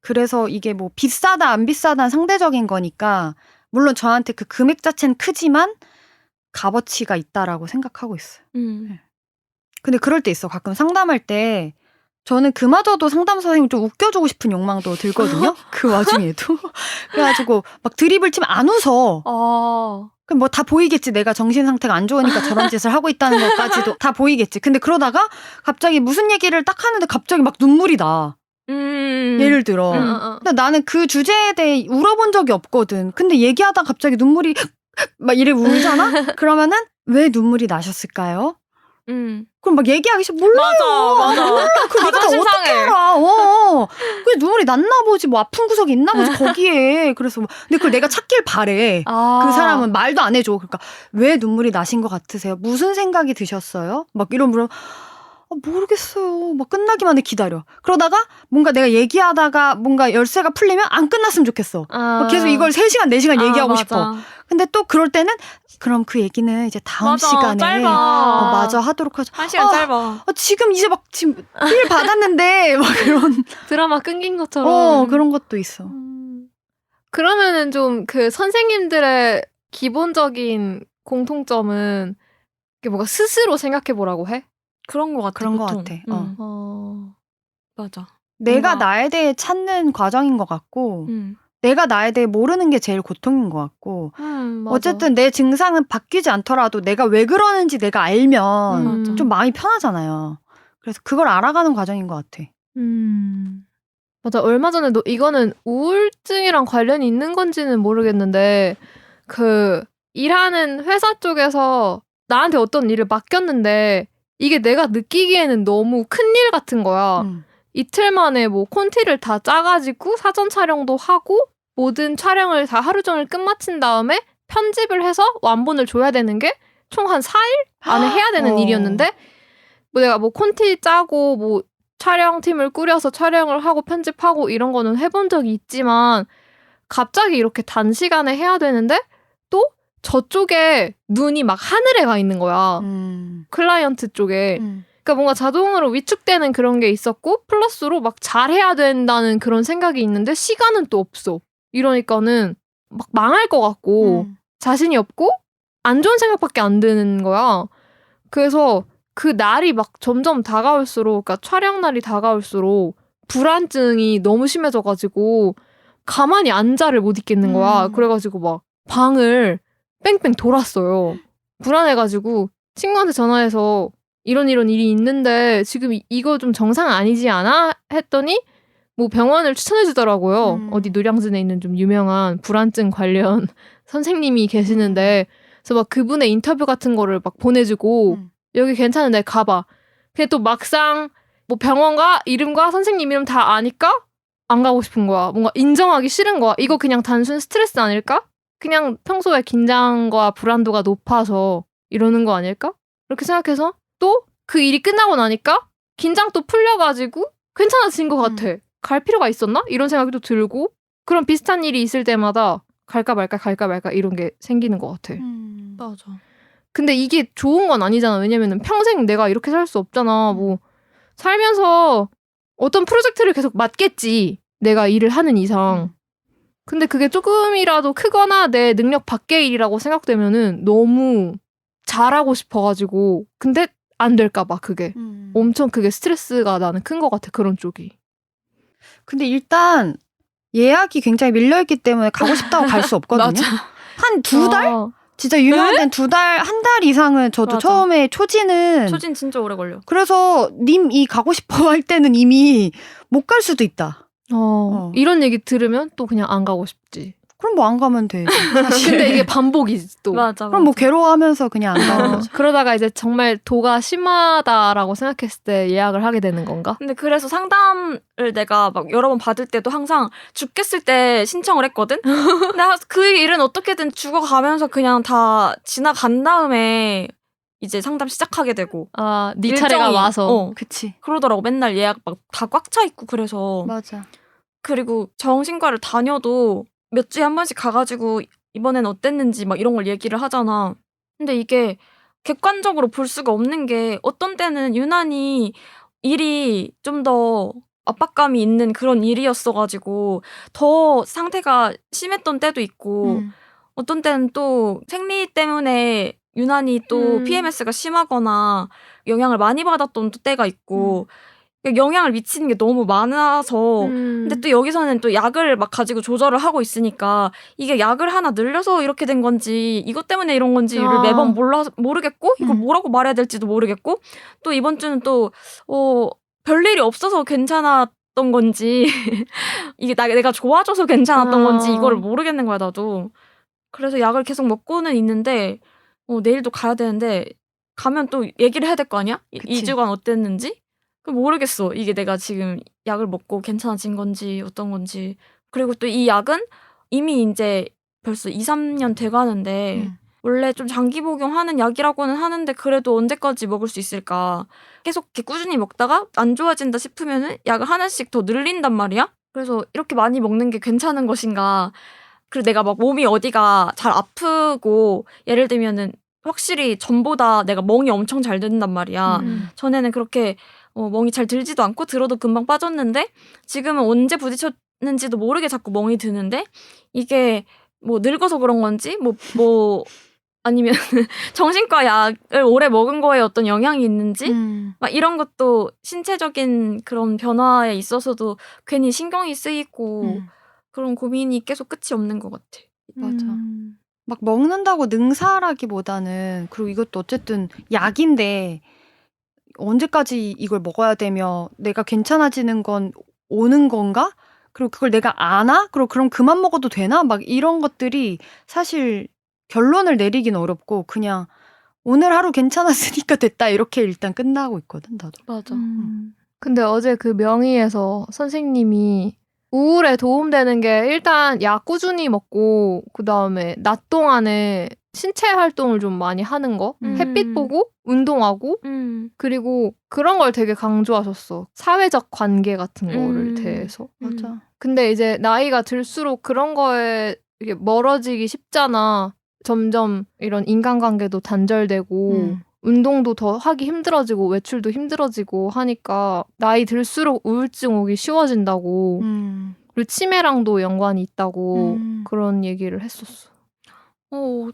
그래서 이게 뭐 비싸다 안 비싸다는 상대적인 거니까 물론 저한테 그 금액 자체는 크지만 값어치가 있다라고 생각하고 있어요. 근데 그럴 때 있어. 가끔 상담할 때 저는 그마저도 상담 선생님 좀 웃겨주고 싶은 욕망도 들거든요. 그 와중에도. 그래가지고 막 드립을 치면 안 웃어. 그럼 뭐 다 보이겠지. 내가 정신 상태가 안 좋으니까 저런 짓을 하고 있다는 것까지도 다 보이겠지. 근데 그러다가 갑자기 무슨 얘기를 딱 하는데 갑자기 막 눈물이 나. 예를 들어. 근데 나는 그 주제에 대해 울어본 적이 없거든. 근데 얘기하다가 갑자기 눈물이 막 이래 울잖아? 그러면은 왜 눈물이 나셨을까요? 그럼 막 얘기하기 싫어. 몰라요. 맞아. 몰라. 그 네가 다 어떻게 알아. 그냥 눈물이 났나 보지. 뭐 아픈 구석이 있나 보지 거기에. 그래서 근데 그걸 내가 찾길 바래. 그 사람은 말도 안 해줘. 그러니까 왜 눈물이 나신 것 같으세요? 무슨 생각이 드셨어요? 막 이런 물어. 모르겠어요. 막 끝나기만 해 기다려. 그러다가 뭔가 내가 얘기하다가 뭔가 열쇠가 풀리면 안 끝났으면 좋겠어. 계속 이걸 3시간, 4시간 얘기하고 맞아. 싶어. 근데 또 그럴 때는 그럼 그 얘기는 이제 다음 시간에 짧아. 마저 하도록 하죠. 1시간 짧아. 지금 이제 막 지금 일 받았는데 막 이런 드라마 끊긴 것처럼. 그런 것도 있어. 그러면은 좀 그 선생님들의 기본적인 공통점은 이게 뭔가 스스로 생각해 보라고 해? 그런 것 같아. 그런 것 보통. 같아. 맞아. 내가 뭔가... 나에 대해 찾는 과정인 것 같고 내가 나에 대해 모르는 게 제일 고통인 것 같고 어쨌든 내 증상은 바뀌지 않더라도 내가 왜 그러는지 내가 알면 좀 마음이 편하잖아요. 그래서 그걸 알아가는 과정인 것 같아. 맞아. 얼마 전에 이거는 우울증이랑 관련이 있는 건지는 모르겠는데 그 일하는 회사 쪽에서 나한테 어떤 일을 맡겼는데 이게 내가 느끼기에는 너무 큰일 같은 거야. 이틀 만에 뭐 콘티를 다 짜가지고 사전 촬영도 하고 모든 촬영을 다 하루 종일 끝마친 다음에 편집을 해서 완본을 줘야 되는 게 총 한 4일 안에 해야 되는 일이었는데 뭐 내가 뭐 콘티 짜고 뭐 촬영팀을 꾸려서 촬영을 하고 편집하고 이런 거는 해본 적이 있지만 갑자기 이렇게 단시간에 해야 되는데 또 저쪽에 눈이 막 하늘에 가 있는 거야. 클라이언트 쪽에. 그러니까 뭔가 자동으로 위축되는 그런 게 있었고 플러스로 막 잘해야 된다는 그런 생각이 있는데 시간은 또 없어. 이러니까는 막 망할 것 같고 자신이 없고 안 좋은 생각밖에 안 드는 거야. 그래서 그 날이 막 점점 다가올수록 그러니까 촬영 날이 다가올수록 불안증이 너무 심해져가지고 가만히 앉아를 못 있겠는 거야. 그래가지고 막 방을 뺑뺑 돌았어요. 불안해가지고 친구한테 전화해서 이런 일이 있는데 지금 이거 좀 정상 아니지 않아? 했더니 뭐 병원을 추천해 주더라고요. 어디 노량진에 있는 좀 유명한 불안증 관련 선생님이 계시는데 그래서 막 그분의 인터뷰 같은 거를 막 보내주고 여기 괜찮은데 가봐. 근데 또 막상 뭐 병원과 이름과 선생님 이름 다 아니까 안 가고 싶은 거야. 뭔가 인정하기 싫은 거야. 이거 그냥 단순 스트레스 아닐까? 그냥 평소에 긴장과 불안도가 높아서 이러는 거 아닐까? 이렇게 생각해서 또 그 일이 끝나고 나니까 긴장 또 풀려가지고 괜찮아진 것 같아. 갈 필요가 있었나? 이런 생각이 또 들고 그런 비슷한 일이 있을 때마다 갈까 말까 이런 게 생기는 것 같아. 맞아. 근데 이게 좋은 건 아니잖아. 왜냐면은 평생 내가 이렇게 살 수 없잖아. 뭐 살면서 어떤 프로젝트를 계속 맡겠지. 내가 일을 하는 이상. 근데 그게 조금이라도 크거나 내 능력 밖의 일이라고 생각되면은 너무 잘하고 싶어가지고 근데 안 될까 봐 그게. 엄청 그게 스트레스가 나는 큰 것 같아. 그런 쪽이. 근데 일단 예약이 굉장히 밀려있기 때문에 가고 싶다고 갈 수 없거든요. 한 2달? 진짜 유명한 데는 2달, 1달 이상은 저도 맞아. 처음에 초진 진짜 오래 걸려. 그래서 님 이 가고 싶어 할 때는 이미 못 갈 수도 있다. 이런 얘기 들으면 또 그냥 안 가고 싶지. 그럼 뭐 안 가면 돼. 근데 이게 반복이지 또. 맞아. 그럼 뭐 괴로워하면서 그냥 안 가는 거죠. 그러다가 이제 정말 도가 심하다라고 생각했을 때 예약을 하게 되는 건가? 근데 그래서 상담을 내가 막 여러 번 받을 때도 항상 죽겠을 때 신청을 했거든? 근데 그 일은 어떻게든 죽어가면서 그냥 다 지나간 다음에 이제 상담 시작하게 되고. 네 차례가 와서. 그치. 그러더라고. 맨날 예약 막 다 꽉 차 있고 그래서. 맞아. 그리고 정신과를 다녀도 몇 주에 한 번씩 가가지고 이번엔 어땠는지 막 이런 걸 얘기를 하잖아. 근데 이게 객관적으로 볼 수가 없는 게 어떤 때는 유난히 일이 좀 더 압박감이 있는 그런 일이었어가지고 더 상태가 심했던 때도 있고 어떤 때는 또 생리 때문에 유난히 또 PMS가 심하거나 영향을 많이 받았던 또 때가 있고 영향을 미치는 게 너무 많아서 근데 또 여기서는 또 약을 막 가지고 조절을 하고 있으니까 이게 약을 하나 늘려서 이렇게 된 건지 이것 때문에 이런 건지를 매번 모르겠고 이걸 뭐라고 말해야 될지도 모르겠고 또 이번 주는 또 별일이 없어서 괜찮았던 건지 이게 내가 좋아져서 괜찮았던 건지 이거를 모르겠는 거야 나도. 그래서 약을 계속 먹고는 있는데 내일도 가야 되는데 가면 또 얘기를 해야 될 거 아니야? 2주간 어땠는지? 모르겠어. 이게 내가 지금 약을 먹고 괜찮아진 건지 어떤 건지. 그리고 또 이 약은 이미 이제 벌써 2, 3년 돼가는데 원래 좀 장기 복용하는 약이라고는 하는데 그래도 언제까지 먹을 수 있을까. 계속 이렇게 꾸준히 먹다가 안 좋아진다 싶으면은 약을 하나씩 더 늘린단 말이야. 그래서 이렇게 많이 먹는 게 괜찮은 것인가. 그리고 내가 막 몸이 어디가 잘 아프고 예를 들면은 확실히 전보다 내가 멍이 엄청 잘 든단 말이야. 전에는 그렇게 멍이 잘 들지도 않고 들어도 금방 빠졌는데 지금은 언제 부딪혔는지도 모르게 자꾸 멍이 드는데 이게 뭐 늙어서 그런 건지 뭐 아니면 정신과 약을 오래 먹은 거에 어떤 영향이 있는지 막 이런 것도 신체적인 그런 변화에 있어서도 괜히 신경이 쓰이고 그런 고민이 계속 끝이 없는 것 같아. 맞아. 막 먹는다고 능사라기보다는 그리고 이것도 어쨌든 약인데 언제까지 이걸 먹어야 되며 내가 괜찮아지는 건 오는 건가? 그리고 그걸 내가 아나? 그리고 그럼 그만 먹어도 되나? 막 이런 것들이 사실 결론을 내리긴 어렵고 그냥 오늘 하루 괜찮았으니까 됐다 이렇게 일단 끝나고 있거든 나도. 맞아. 근데 어제 그 명의에서 선생님이 우울에 도움되는 게 일단 약 꾸준히 먹고 그다음에 낮 동안에 신체 활동을 좀 많이 하는 거, 햇빛 보고 운동하고 그리고 그런 걸 되게 강조하셨어. 사회적 관계 같은 거를 대해서. 맞아. 근데 이제 나이가 들수록 그런 거에 이렇게 멀어지기 쉽잖아. 점점 이런 인간관계도 단절되고 운동도 더 하기 힘들어지고 외출도 힘들어지고 하니까 나이 들수록 우울증 오기 쉬워진다고 그리고 치매랑도 연관이 있다고 그런 얘기를 했었어.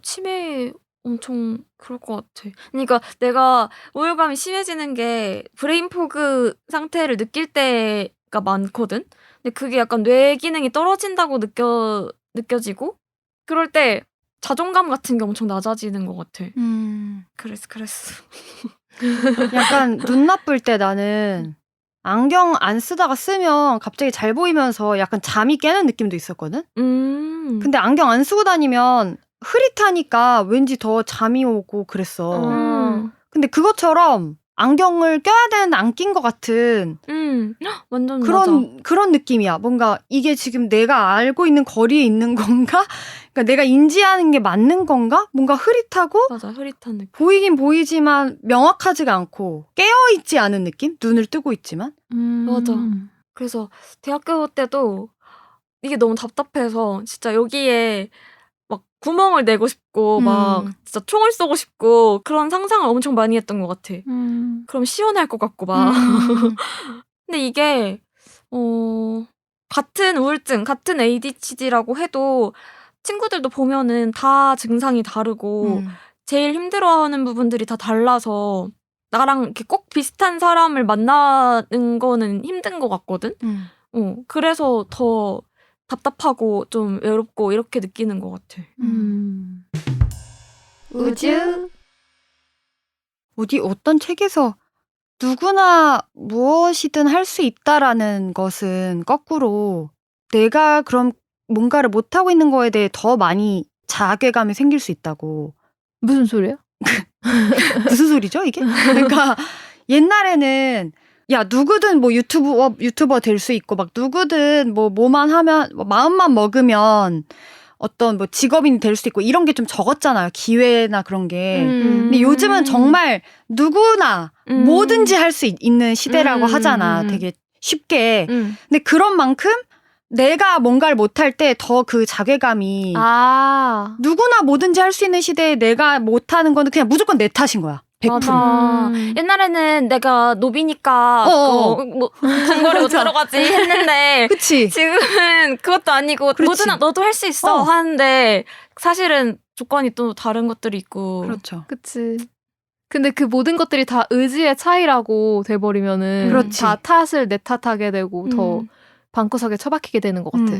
치매 엄청 그럴 것 같아. 그러니까 내가 우울감이 심해지는 게 브레인 포그 상태를 느낄 때가 많거든. 근데 그게 약간 뇌 기능이 떨어진다고 느껴지고 그럴 때 자존감 같은 게 엄청 낮아지는 것 같아. 그랬어. 약간 눈 나쁠 때 나는 안경 안 쓰다가 쓰면 갑자기 잘 보이면서 약간 잠이 깨는 느낌도 있었거든? 근데 안경 안 쓰고 다니면 흐릿하니까 왠지 더 잠이 오고 그랬어. 근데 그것처럼 안경을 껴야 되는데 안 낀 것 같은 완전 맞아. 그런 느낌이야. 뭔가 이게 지금 내가 알고 있는 거리에 있는 건가? 그러니까 내가 인지하는 게 맞는 건가? 뭔가 흐릿하고 맞아, 흐릿한 느낌. 보이긴 보이지만 명확하지가 않고 깨어있지 않은 느낌? 눈을 뜨고 있지만. 맞아. 그래서 대학교 때도 이게 너무 답답해서 진짜 여기에 막 구멍을 내고 싶고 막 진짜 총을 쏘고 싶고 그런 상상을 엄청 많이 했던 것 같아. 그럼 시원할 것 같고 막. 근데 이게 같은 우울증, 같은 ADHD라고 해도 친구들도 보면은 다 증상이 다르고 제일 힘들어하는 부분들이 다 달라서 나랑 이렇게 꼭 비슷한 사람을 만나는 거는 힘든 것 같거든. 그래서 더 답답하고 좀 외롭고 이렇게 느끼는 것 같아. 우주. 어디 어떤 책에서 누구나 무엇이든 할 수 있다라는 것은 거꾸로 내가 그럼 뭔가를 못하고 있는 거에 대해 더 많이 자괴감이 생길 수 있다고. 무슨 소리야? 무슨 소리죠 이게? 그러니까 옛날에는 야 누구든 뭐 유튜버 될 수 있고 막 누구든 뭐만 하면 마음만 먹으면 어떤 뭐 직업인이 될 수 있고 이런 게 좀 적었잖아요. 기회나 그런 게. 근데 요즘은 정말 누구나 뭐든지 할 수 있는 시대라고 하잖아. 되게 쉽게. 근데 그런 만큼 내가 뭔가를 못할 때 더 그 자괴감이 누구나 뭐든지 할 수 있는 시대에 내가 못하는 거는 그냥 무조건 내 탓인 거야. 100%. 맞아. 옛날에는 내가 노비니까 뭐 궁궐에 못 들어가지 했는데 그치? 지금은 그것도 아니고 뭐든 너도 할 수 있어 하는데 사실은 조건이 또 다른 것들이 있고. 그렇죠. 그치. 근데 그 모든 것들이 다 의지의 차이라고 돼버리면은 그렇지. 다 탓을 내 탓하게 되고 더 방구석에 처박히게 되는 것 같아.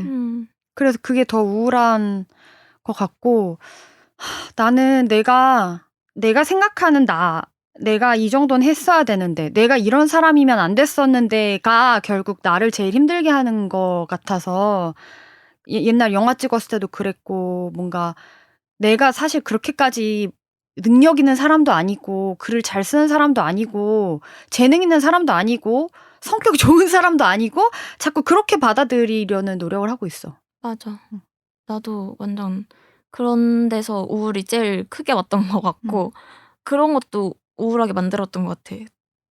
그래서 그게 더 우울한 것 같고 나는 내가 생각하는 내가 이 정도는 했어야 되는데 내가 이런 사람이면 안 됐었는데가 결국 나를 제일 힘들게 하는 것 같아서 옛날 영화 찍었을 때도 그랬고 뭔가 내가 사실 그렇게까지 능력 있는 사람도 아니고 글을 잘 쓰는 사람도 아니고 재능 있는 사람도 아니고 성격이 좋은 사람도 아니고 자꾸 그렇게 받아들이려는 노력을 하고 있어. 맞아. 나도 완전 그런 데서 우울이 제일 크게 왔던 것 같고 그런 것도 우울하게 만들었던 것 같아.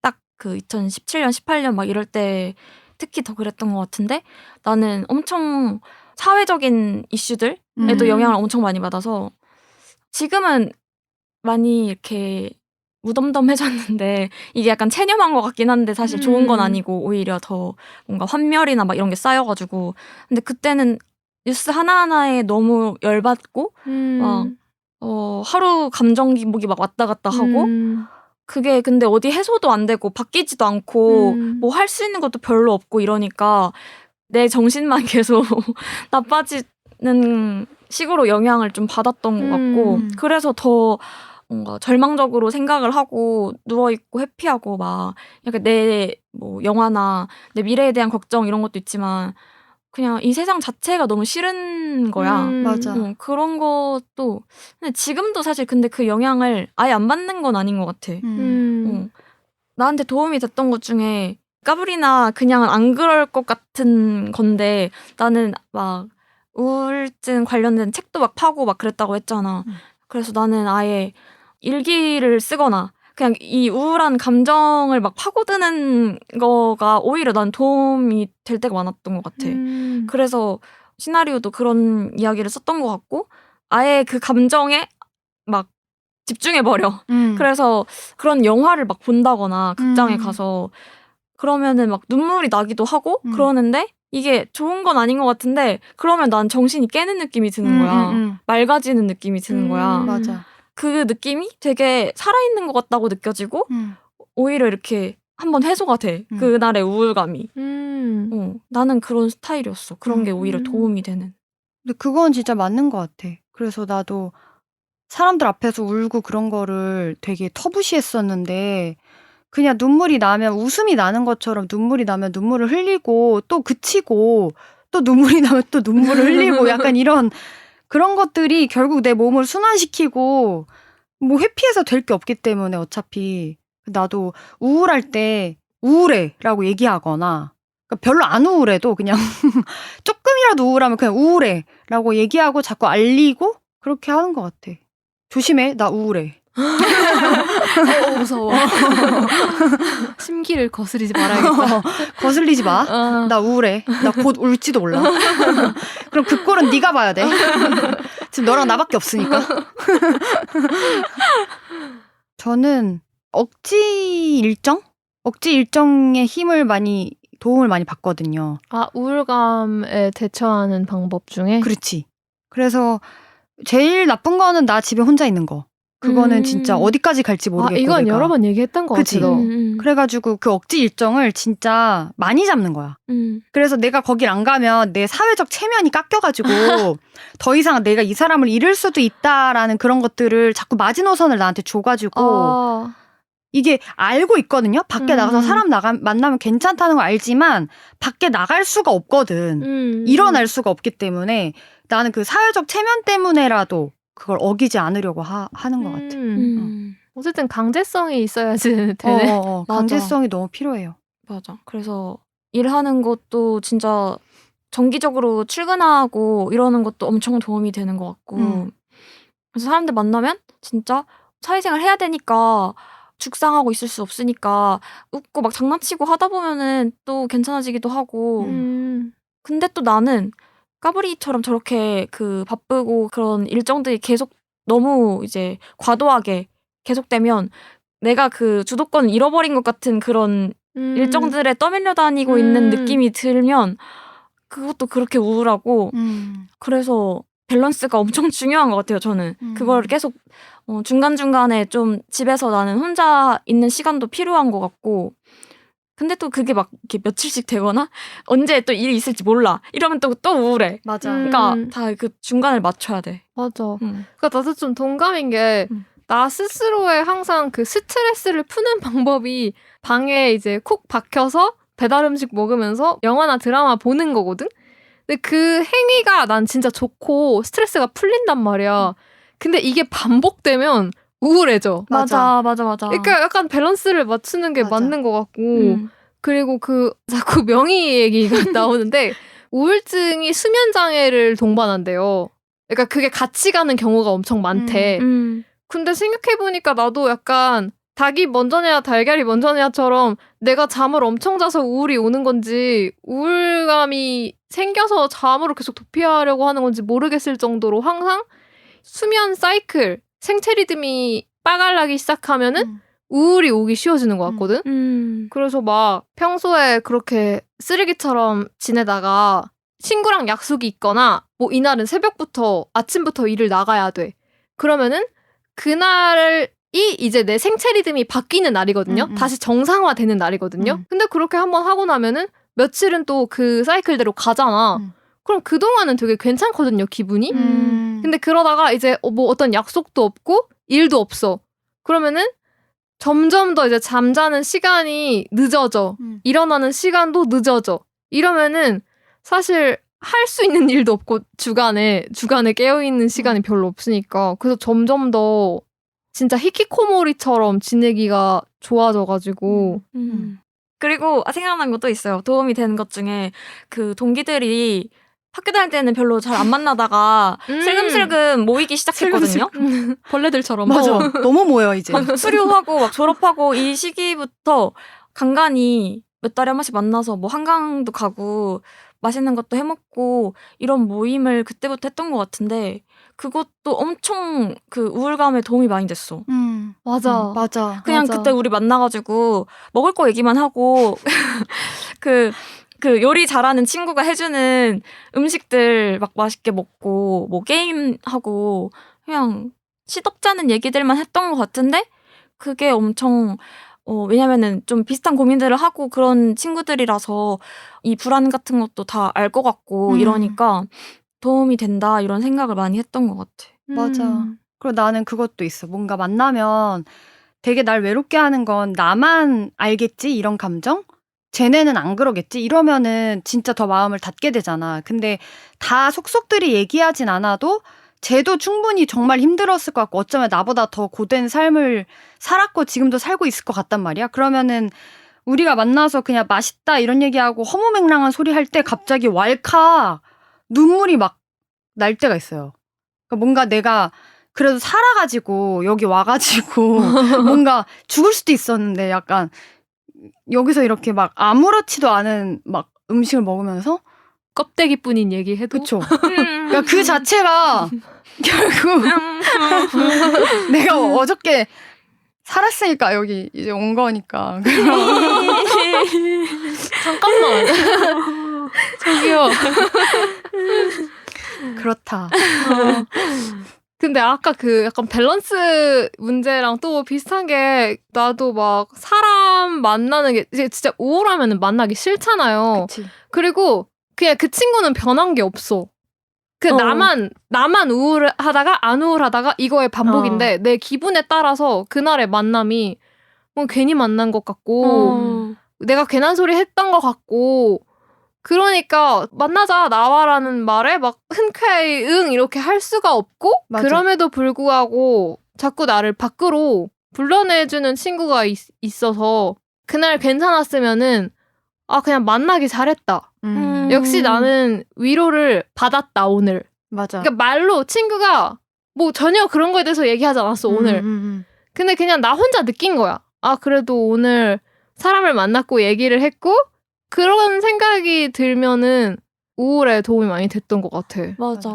딱 그 2017년, 18년 막 이럴 때 특히 더 그랬던 것 같은데 나는 엄청 사회적인 이슈들에도 영향을 엄청 많이 받아서 지금은 많이 이렇게 무덤덤해졌는데 이게 약간 체념한 것 같긴 한데 사실 좋은 건 아니고 오히려 더 뭔가 환멸이나 막 이런 게 쌓여가지고 근데 그때는 뉴스 하나하나에 너무 열받고 막 하루 감정 기복이 막 왔다 갔다 하고 그게 근데 어디 해소도 안 되고 바뀌지도 않고 뭐 할 수 있는 것도 별로 없고 이러니까 내 정신만 계속 나빠지는 식으로 영향을 좀 받았던 것 같고 그래서 더 뭔가 절망적으로 생각을 하고 누워있고 회피하고 막 약간 내 뭐 영화나 내 미래에 대한 걱정 이런 것도 있지만 그냥 이 세상 자체가 너무 싫은 거야. 맞아. 그런 것도 근데 지금도 사실 근데 그 영향을 아예 안 받는 건 아닌 것 같아. 나한테 도움이 됐던 것 중에 까불이나 그냥은 안 그럴 것 같은 건데 나는 막 우울증 관련된 책도 막 파고 막 그랬다고 했잖아. 그래서 나는 아예 일기를 쓰거나 그냥 이 우울한 감정을 막 파고드는 거가 오히려 난 도움이 될 때가 많았던 것 같아. 그래서 시나리오도 그런 이야기를 썼던 것 같고 아예 그 감정에 막 집중해버려. 그래서 그런 영화를 막 본다거나 극장에 가서 그러면은 막 눈물이 나기도 하고 그러는데 이게 좋은 건 아닌 것 같은데 그러면 난 정신이 깨는 느낌이 드는 거야. 맑아지는 느낌이 드는 거야. 맞아. 그 느낌이 되게 살아있는 것 같다고 느껴지고 오히려 이렇게 한번 해소가 돼. 그날의 우울감이. 나는 그런 스타일이었어. 그런 게 오히려 도움이 되는. 근데 그건 진짜 맞는 것 같아. 그래서 나도 사람들 앞에서 울고 그런 거를 되게 터부시했었는데 그냥 눈물이 나면 웃음이 나는 것처럼 눈물이 나면 눈물을 흘리고 또 그치고 또 눈물이 나면 또 눈물을 흘리고 약간 이런 그런 것들이 결국 내 몸을 순환시키고 뭐 회피해서 될 게 없기 때문에 어차피 나도 우울할 때 우울해라고 얘기하거나 그러니까 별로 안 우울해도 그냥 조금이라도 우울하면 그냥 우울해라고 얘기하고 자꾸 알리고 그렇게 하는 것 같아. 조심해, 나 우울해. 무서워. 심기를 거스르지 말아야겠다. 거슬리지 마. 나 우울해. 나 곧 울지도 몰라. 그럼 그 꼴은 네가 봐야 돼. 지금 너랑 나밖에 없으니까. 저는 억지 일정의 힘을 도움을 많이 받거든요. 우울감에 대처하는 방법 중에? 그렇지. 그래서 제일 나쁜 거는 나 집에 혼자 있는 거. 그거는 진짜 어디까지 갈지 모르겠고. 이건 내가. 여러 번 얘기했던 거 같아. 그래가지고 그 억지 일정을 진짜 많이 잡는 거야. 그래서 내가 거길 안 가면 내 사회적 체면이 깎여가지고 더 이상 내가 이 사람을 잃을 수도 있다라는 그런 것들을 자꾸 마지노선을 나한테 줘가지고 이게 알고 있거든요. 밖에 나가서 사람 만나면 괜찮다는 걸 알지만 밖에 나갈 수가 없거든. 일어날 수가 없기 때문에 나는 그 사회적 체면 때문에라도 그걸 어기지 않으려고 하는 것 같아. 어쨌든 강제성이 있어야지 되네. 강제성이 너무 필요해요. 맞아. 그래서 일하는 것도 진짜 정기적으로 출근하고 이러는 것도 엄청 도움이 되는 것 같고 그래서 사람들 만나면 진짜 사회생활 해야 되니까 죽상하고 있을 수 없으니까 웃고 막 장난치고 하다 보면은 또 괜찮아지기도 하고 근데 또 나는 까불이처럼 저렇게 그 바쁘고 그런 일정들이 계속 너무 이제 과도하게 계속되면 내가 그 주도권을 잃어버린 것 같은 그런 일정들에 떠밀려 다니고 있는 느낌이 들면 그것도 그렇게 우울하고 그래서 밸런스가 엄청 중요한 것 같아요. 저는 그걸 계속 중간중간에 좀 집에서 나는 혼자 있는 시간도 필요한 것 같고 근데 또 그게 막 이렇게 며칠씩 되거나 언제 또 일이 있을지 몰라 이러면 또 우울해. 맞아. 그러니까 다 그 중간을 맞춰야 돼. 맞아. 그러니까 나도 좀 동감인 게 나 스스로의 항상 그 스트레스를 푸는 방법이 방에 이제 콕 박혀서 배달 음식 먹으면서 영화나 드라마 보는 거거든? 근데 그 행위가 난 진짜 좋고 스트레스가 풀린단 말이야. 근데 이게 반복되면 우울해져. 맞아. 그러니까 약간 밸런스를 맞추는 게 맞는 것 같고 그리고 그 자꾸 명의 얘기가 나오는데 우울증이 수면 장애를 동반한대요. 그러니까 그게 같이 가는 경우가 엄청 많대. 근데 생각해보니까 나도 약간 닭이 먼저냐 달걀이 먼저냐처럼 내가 잠을 엄청 자서 우울이 오는 건지 우울감이 생겨서 잠으로 계속 도피하려고 하는 건지 모르겠을 정도로 항상 수면 사이클, 생체 리듬이 빠갈나기 시작하면은 우울이 오기 쉬워지는 것 같거든? 그래서 막 평소에 그렇게 쓰레기처럼 지내다가 친구랑 약속이 있거나 뭐 이날은 새벽부터 아침부터 일을 나가야 돼. 그러면은 그날이 이제 내 생체 리듬이 바뀌는 날이거든요. 다시 정상화되는 날이거든요. 근데 그렇게 한번 하고 나면은 며칠은 또 그 사이클대로 가잖아. 그럼 그동안은 되게 괜찮거든요, 기분이. 근데 그러다가 이제 뭐 어떤 약속도 없고 일도 없어. 그러면은 점점 더 이제 잠자는 시간이 늦어져. 일어나는 시간도 늦어져. 이러면은 사실 할 수 있는 일도 없고 주간에 깨어있는 시간이 별로 없으니까 그래서 점점 더 진짜 히키코모리처럼 지내기가 좋아져가지고 그리고 생각난 것도 있어요. 도움이 되는 것 중에 그 동기들이 학교 다닐 때는 별로 잘 안 만나다가 슬금슬금 모이기 시작했거든요. 벌레들처럼. 맞아. 너무 모여 이제. 수료하고 막 졸업하고 이 시기부터 간간히 몇 달에 한 번씩 만나서 뭐 한강도 가고 맛있는 것도 해먹고 이런 모임을 그때부터 했던 것 같은데 그것도 엄청 그 우울감에 도움이 많이 됐어. 맞아. 그냥 맞아. 그때 우리 만나가지고 먹을 거 얘기만 하고 그 요리 잘하는 친구가 해주는 음식들 막 맛있게 먹고 뭐 게임하고 그냥 시덥잖은 얘기들만 했던 것 같은데 그게 엄청 왜냐면은 좀 비슷한 고민들을 하고 그런 친구들이라서 이 불안 같은 것도 다 알 것 같고 이러니까 도움이 된다 이런 생각을 많이 했던 것 같아. 맞아. 그리고 나는 그것도 있어. 뭔가 만나면 되게 날 외롭게 하는 건 나만 알겠지? 이런 감정? 쟤네는 안 그러겠지? 이러면은 진짜 더 마음을 닫게 되잖아. 근데 다 속속들이 얘기하진 않아도 쟤도 충분히 정말 힘들었을 것 같고 어쩌면 나보다 더 고된 삶을 살았고 지금도 살고 있을 것 같단 말이야. 그러면은 우리가 만나서 그냥 맛있다 이런 얘기하고 허무맹랑한 소리 할 때 갑자기 왈칵 눈물이 막 날 때가 있어요. 그러니까 뭔가 내가 그래도 살아가지고 여기 와가지고 뭔가 죽을 수도 있었는데 약간 여기서 이렇게 막 아무렇지도 않은 막 음식을 먹으면서 껍데기뿐인 얘기해도 그쵸. 그러니까 그 자체가 결국 내가 어저께 살았으니까 여기 이제 온 거니까. 잠깐만. 저기요. 그렇다. 근데 아까 그 약간 밸런스 문제랑 또 비슷한 게 나도 막 사람 만나는 게 이제 진짜 우울하면 만나기 싫잖아요. 그치. 그리고 그냥 그 친구는 변한 게 없어. 그 나만 우울하다가 안 우울하다가 이거의 반복인데 내 기분에 따라서 그날의 만남이 뭐 괜히 만난 것 같고 내가 괜한 소리 했던 것 같고 그러니까 만나자 나와라는 말에 막 흔쾌히 응 이렇게 할 수가 없고 맞아. 그럼에도 불구하고 자꾸 나를 밖으로 불러내주는 친구가 있어서 그날 괜찮았으면은 아 그냥 만나기 잘했다. 역시 나는 위로를 받았다 오늘. 맞아. 그러니까 말로 친구가 뭐 전혀 그런 거에 대해서 얘기하지 않았어 오늘. 근데 그냥 나 혼자 느낀 거야. 아 그래도 오늘 사람을 만났고 얘기를 했고 그런 생각이 들면은 우울에 도움이 많이 됐던 것 같아. 맞아.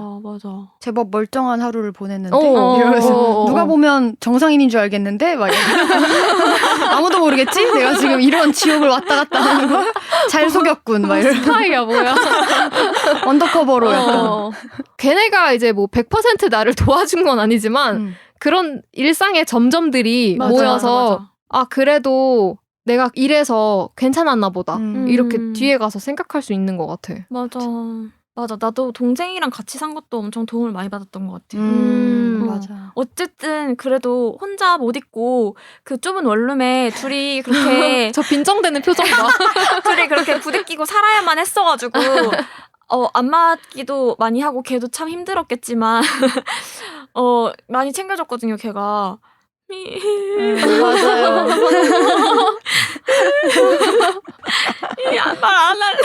제법 멀쩡한 하루를 보냈는데 이러면서 누가 보면 정상인인 줄 알겠는데 막 아무도 모르겠지? 내가 지금 이런 지옥을 왔다 갔다 하는 거 잘 속였군 막 이런. 스파이야 뭐야. 언더커버로 약간. 걔네가 이제 뭐 100% 나를 도와준 건 아니지만 그런 일상의 점점들이 모여서 맞아. 아 그래도 내가 이래서 괜찮았나 보다. 이렇게 뒤에 가서 생각할 수 있는 것 같아. 맞아. 나도 동생이랑 같이 산 것도 엄청 도움을 많이 받았던 것 같아. 맞아. 어쨌든 그래도 혼자 못 있고 그 좁은 원룸에 둘이 그렇게 저 빈정대는 표정 봐. 둘이 그렇게 부대끼고 살아야만 했어가지고 안 맞기도 많이 하고 걔도 참 힘들었겠지만 많이 챙겨줬거든요. 걔가. 맞아요. 말 안 할래.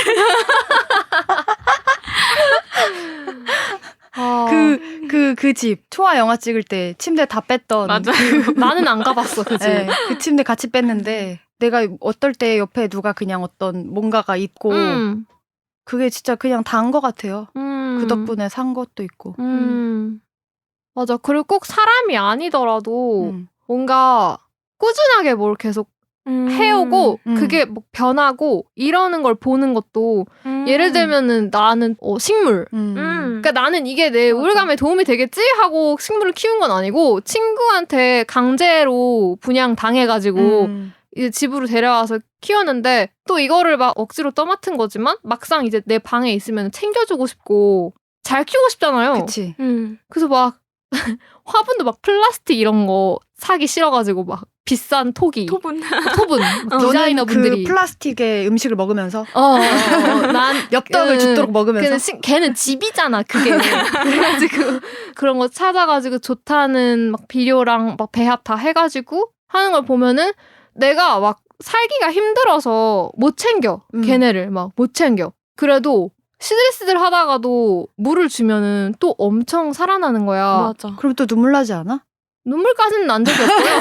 그 집 초아 영화 찍을 때 침대 다 뺐던. 맞아. 나는 안 가봤어 그 집. 네, 그 침대 같이 뺐는데 내가 어떨 때 옆에 누가 그냥 어떤 뭔가가 있고 그게 진짜 그냥 다 한 것 같아요. 그 덕분에 산 것도 있고. 맞아. 그리고 꼭 사람이 아니더라도 뭔가 꾸준하게 뭘 계속 해오고 그게 뭐 변하고 이러는 걸 보는 것도 예를 들면은 나는 식물 그러니까 나는 이게 내 우울감에 도움이 되겠지 하고 식물을 키운 건 아니고 친구한테 강제로 분양 당해가지고 이제 집으로 데려와서 키웠는데 또 이거를 막 억지로 떠맡은 거지만 막상 이제 내 방에 있으면 챙겨주고 싶고 잘 키우고 싶잖아요. 그치. 그래서 막 화분도 막 플라스틱 이런 거 사기 싫어가지고 막 비싼 토분 디자이너 분들이 그 플라스틱의 음식을 먹으면서 난 엽떡을 죽도록 먹으면서 걔는 집이잖아 그게. 그래가지고 그런 거 찾아가지고 좋다는 막 비료랑 막 배합 다 해가지고 하는 걸 보면은 내가 막 살기가 힘들어서 못 챙겨 걔네를 막 못 챙겨. 그래도 시들시들 하다가도 물을 주면은 또 엄청 살아나는 거야. 맞아. 그럼 또 눈물 나지 않아? 눈물까지는 난 적이 없고요.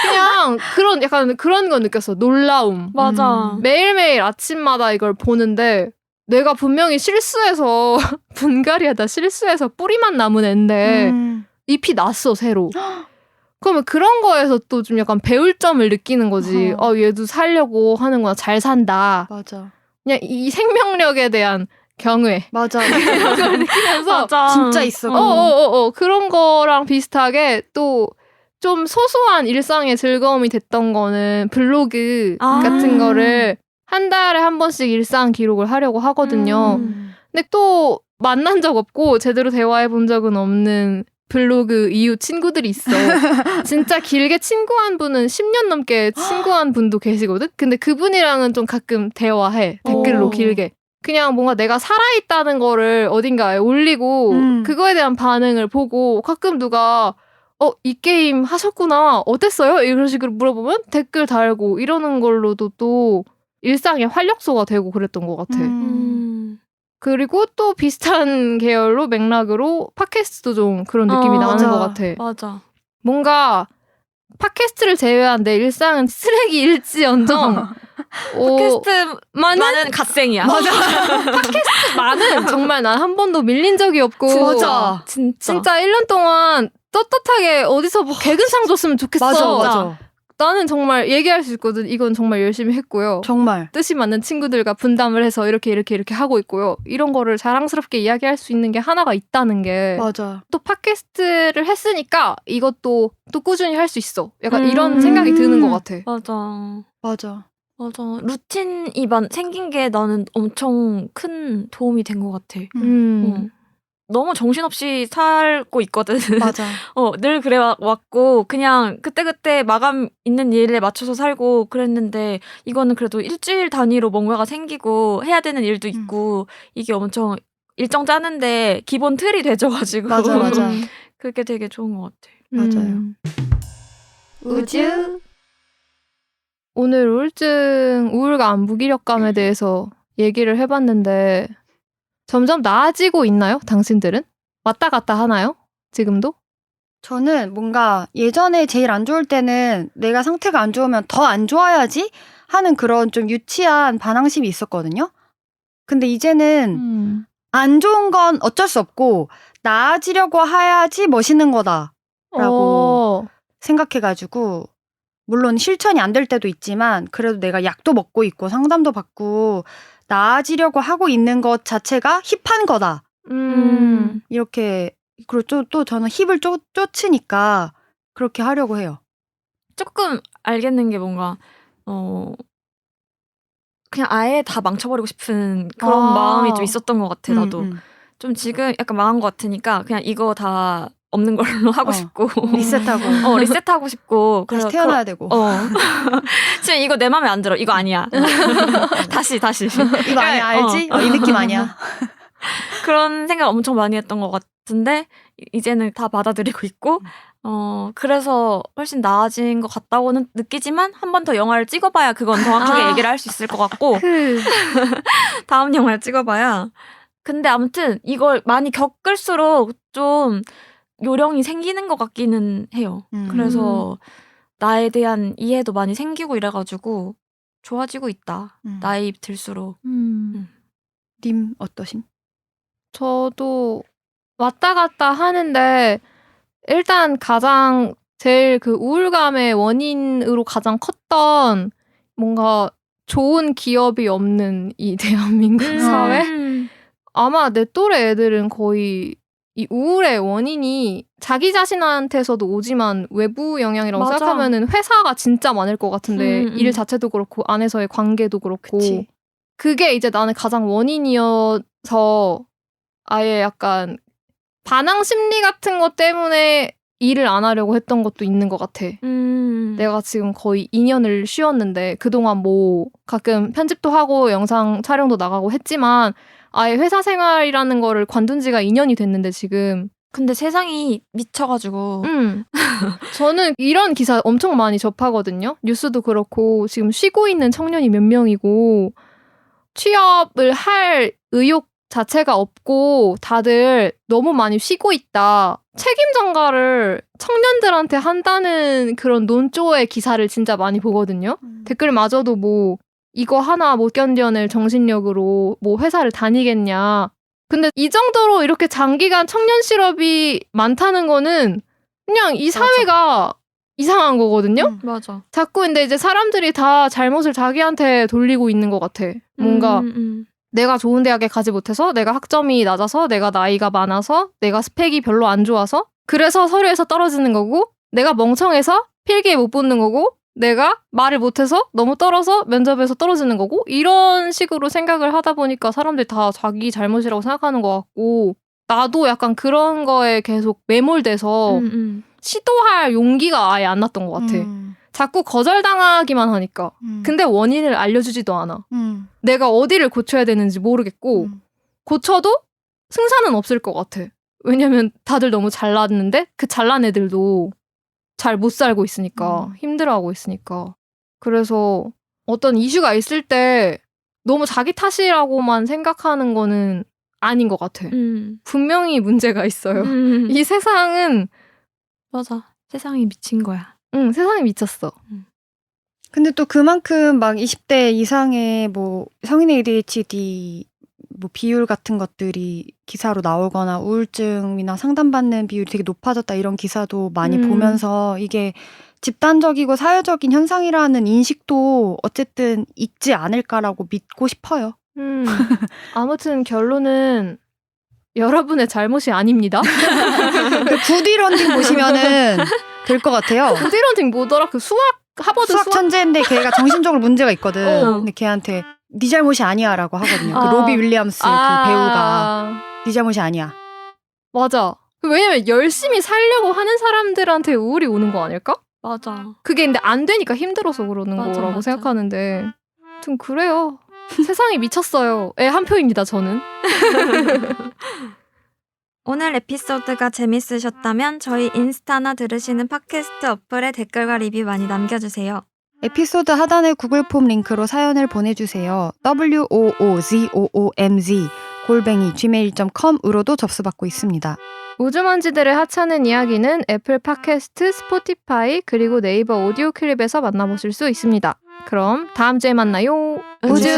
그냥 약간 그런 거 느꼈어. 놀라움. 맞아. 매일매일 아침마다 이걸 보는데 내가 분명히 실수해서 분갈이하다 실수해서 뿌리만 남은 앤데 잎이 났어 새로. 그러면 그런 거에서 또 좀 약간 배울 점을 느끼는 거지. 얘도 살려고 하는구나. 잘 산다. 맞아. 그냥 이 생명력에 대한 경외. 맞아. 그걸 느끼면서 맞아. 진짜 있어. 그런 거랑 비슷하게 또 좀 소소한 일상의 즐거움이 됐던 거는 블로그 같은 거를 한 달에 한 번씩 일상 기록을 하려고 하거든요. 근데 또 만난 적 없고 제대로 대화해 본 적은 없는 블로그 이웃 친구들이 있어. 진짜 길게 친구한 분은 10년 넘게 친구한 분도 계시거든? 근데 그분이랑은 좀 가끔 대화해. 댓글로 길게. 그냥 뭔가 내가 살아있다는 거를 어딘가에 올리고 그거에 대한 반응을 보고 가끔 누가 이 게임 하셨구나. 어땠어요? 이런 식으로 물어보면 댓글 달고 이러는 걸로도 또 일상의 활력소가 되고 그랬던 것 같아. 그리고 또 비슷한 계열로 맥락으로 팟캐스트도 좀 그런 느낌이 나는 것 같아. 맞아. 뭔가 팟캐스트를 제외한 내 일상은 쓰레기일지언정 팟캐스트만은 갓생이야. 맞아. 팟캐스트만은 정말 난 한 번도 밀린 적이 없고 맞아. 진짜 1년 동안 떳떳하게 어디서 뭐 개근상 줬으면 좋겠어. 맞아. 나는 정말 얘기할 수 있거든. 이건 정말 열심히 했고요. 정말. 뜻이 맞는 친구들과 분담을 해서 이렇게 하고 있고요. 이런 거를 자랑스럽게 이야기할 수 있는 게 하나가 있다는 게 맞아. 또 팟캐스트를 했으니까 이것도 또 꾸준히 할 수 있어. 약간 이런 생각이 드는 것 같아. 맞아. 루틴이 생긴 게 나는 엄청 큰 도움이 된 것 같아. 너무 정신없이 살고 있거든. 맞아. 늘 그래 왔고 그냥 그때그때 마감 있는 일에 맞춰서 살고 그랬는데 이거는 그래도 일주일 단위로 뭔가가 생기고 해야 되는 일도 있고 이게 엄청 일정 짜는데 기본 틀이 돼져가지고 맞아. 그게 되게 좋은 것 같아. 맞아요. 우주. 오늘 우울감, 무기력감에 대해서 얘기를 해봤는데 점점 나아지고 있나요? 당신들은? 왔다 갔다 하나요? 지금도? 저는 뭔가 예전에 제일 안 좋을 때는 내가 상태가 안 좋으면 더 안 좋아야지 하는 그런 좀 유치한 반항심이 있었거든요. 근데 이제는 안 좋은 건 어쩔 수 없고 나아지려고 해야지 멋있는 거다라고 생각해가지고 물론 실천이 안 될 때도 있지만 그래도 내가 약도 먹고 있고 상담도 받고 나아지려고 하고 있는 것 자체가 힙한 거다. 이렇게 그리고 또 저는 힙을 쫓으니까 그렇게 하려고 해요. 조금 알겠는 게 뭔가 그냥 아예 다 망쳐버리고 싶은 그런 마음이 좀 있었던 것 같아. 나도 좀 지금 약간 망한 것 같으니까 그냥 이거 다 없는 걸로 하고 싶고 리셋하고 싶고 다시 태어나야 되고 지금 이거 내 맘에 안 들어. 이거 아니야. 다시 이거 아니야. 알지? 이 느낌 아니야. 그런 생각 엄청 많이 했던 것 같은데 이제는 다 받아들이고 있고 그래서 훨씬 나아진 것 같다고는 느끼지만 한 번 더 영화를 찍어봐야 그건 정확하게 얘기를 할 수 있을 것 같고 다음 영화를 찍어봐야. 근데 아무튼 이걸 많이 겪을수록 좀 요령이 생기는 것 같기는 해요. 그래서 나에 대한 이해도 많이 생기고 이래가지고 좋아지고 있다. 나이 들수록. 님 어떠심? 저도 왔다 갔다 하는데 일단 가장 제일 그 우울감의 원인으로 가장 컸던 뭔가 좋은 기업이 없는 이 대한민국 사회? 아마 내 또래 애들은 거의 이 우울의 원인이 자기 자신한테서도 오지만 외부 영향이라고 생각하면은 회사가 진짜 많을 것 같은데 일 자체도 그렇고 안에서의 관계도 그렇고 그치. 그게 이제 나는 가장 원인이어서 아예 약간 반항 심리 같은 것 때문에 일을 안 하려고 했던 것도 있는 것 같아. 내가 지금 거의 2년을 쉬었는데 그동안 뭐 가끔 편집도 하고 영상 촬영도 나가고 했지만 아예 회사 생활이라는 거를 관둔 지가 2년이 됐는데 지금. 근데 세상이 미쳐가지고. 저는 이런 기사 엄청 많이 접하거든요. 뉴스도 그렇고 지금 쉬고 있는 청년이 몇 명이고 취업을 할 의욕 자체가 없고 다들 너무 많이 쉬고 있다. 책임 전가를 청년들한테 한다는 그런 논조의 기사를 진짜 많이 보거든요. 댓글마저도 뭐 이거 하나 못 견뎌낼 정신력으로 뭐 회사를 다니겠냐. 근데 이 정도로 이렇게 장기간 청년 실업이 많다는 거는 그냥 이 사회가 이상한 거거든요. 맞아. 자꾸 근데 이제 사람들이 다 잘못을 자기한테 돌리고 있는 것 같아. 뭔가 내가 좋은 대학에 가지 못해서, 내가 학점이 낮아서, 내가 나이가 많아서, 내가 스펙이 별로 안 좋아서 그래서 서류에서 떨어지는 거고, 내가 멍청해서 필기에 못 붙는 거고, 내가 말을 못해서 너무 떨어서 면접에서 떨어지는 거고, 이런 식으로 생각을 하다 보니까 사람들이 다 자기 잘못이라고 생각하는 것 같고, 나도 약간 그런 거에 계속 매몰돼서 시도할 용기가 아예 안 났던 것 같아. 자꾸 거절당하기만 하니까. 근데 원인을 알려주지도 않아. 내가 어디를 고쳐야 되는지 모르겠고 고쳐도 승산은 없을 것 같아. 왜냐면 다들 너무 잘났는데 그 잘난 애들도 잘 못 살고 있으니까 힘들어하고 있으니까. 그래서 어떤 이슈가 있을 때 너무 자기 탓이라고만 생각하는 거는 아닌 것 같아. 분명히 문제가 있어요. 이 세상은 맞아. 세상이 미친 거야. 응, 세상이 미쳤어. 근데 또 그만큼 막 20대 이상의 뭐 성인 ADHD 뭐 비율 같은 것들이 기사로 나오거나 우울증이나 상담받는 비율이 되게 높아졌다 이런 기사도 많이 보면서 이게 집단적이고 사회적인 현상이라는 인식도 어쨌든 있지 않을까라고 믿고 싶어요. 아무튼 결론은 여러분의 잘못이 아닙니다. 그 구디런딩 보시면은 될 것 같아요. 구디런딩 뭐더라? 그 하버드 수학 천재인데 걔가 정신적으로 문제가 있거든. 근데 걔한테 네 잘못이 아니야라고 하거든요. 그 로비 윌리엄스 그 배우가 네 잘못이 아니야. 맞아. 왜냐면 열심히 살려고 하는 사람들한테 우울이 오는 거 아닐까? 맞아. 그게 근데 안 되니까 힘들어서 그러는 거라고 생각하는데 아무튼 그래요. 세상이 미쳤어요. 한 표입니다, 저는. 오늘 에피소드가 재밌으셨다면 저희 인스타나 들으시는 팟캐스트 어플에 댓글과 리뷰 많이 남겨주세요. 에피소드 하단의 구글 폼 링크로 사연을 보내주세요. woozooMZ@gmail.com으로도 접수받고 있습니다. 우주먼지들의 하찮은 이야기는 애플 팟캐스트, 스포티파이, 그리고 네이버 오디오 클립에서 만나보실 수 있습니다. 그럼 다음 주에 만나요. 우주!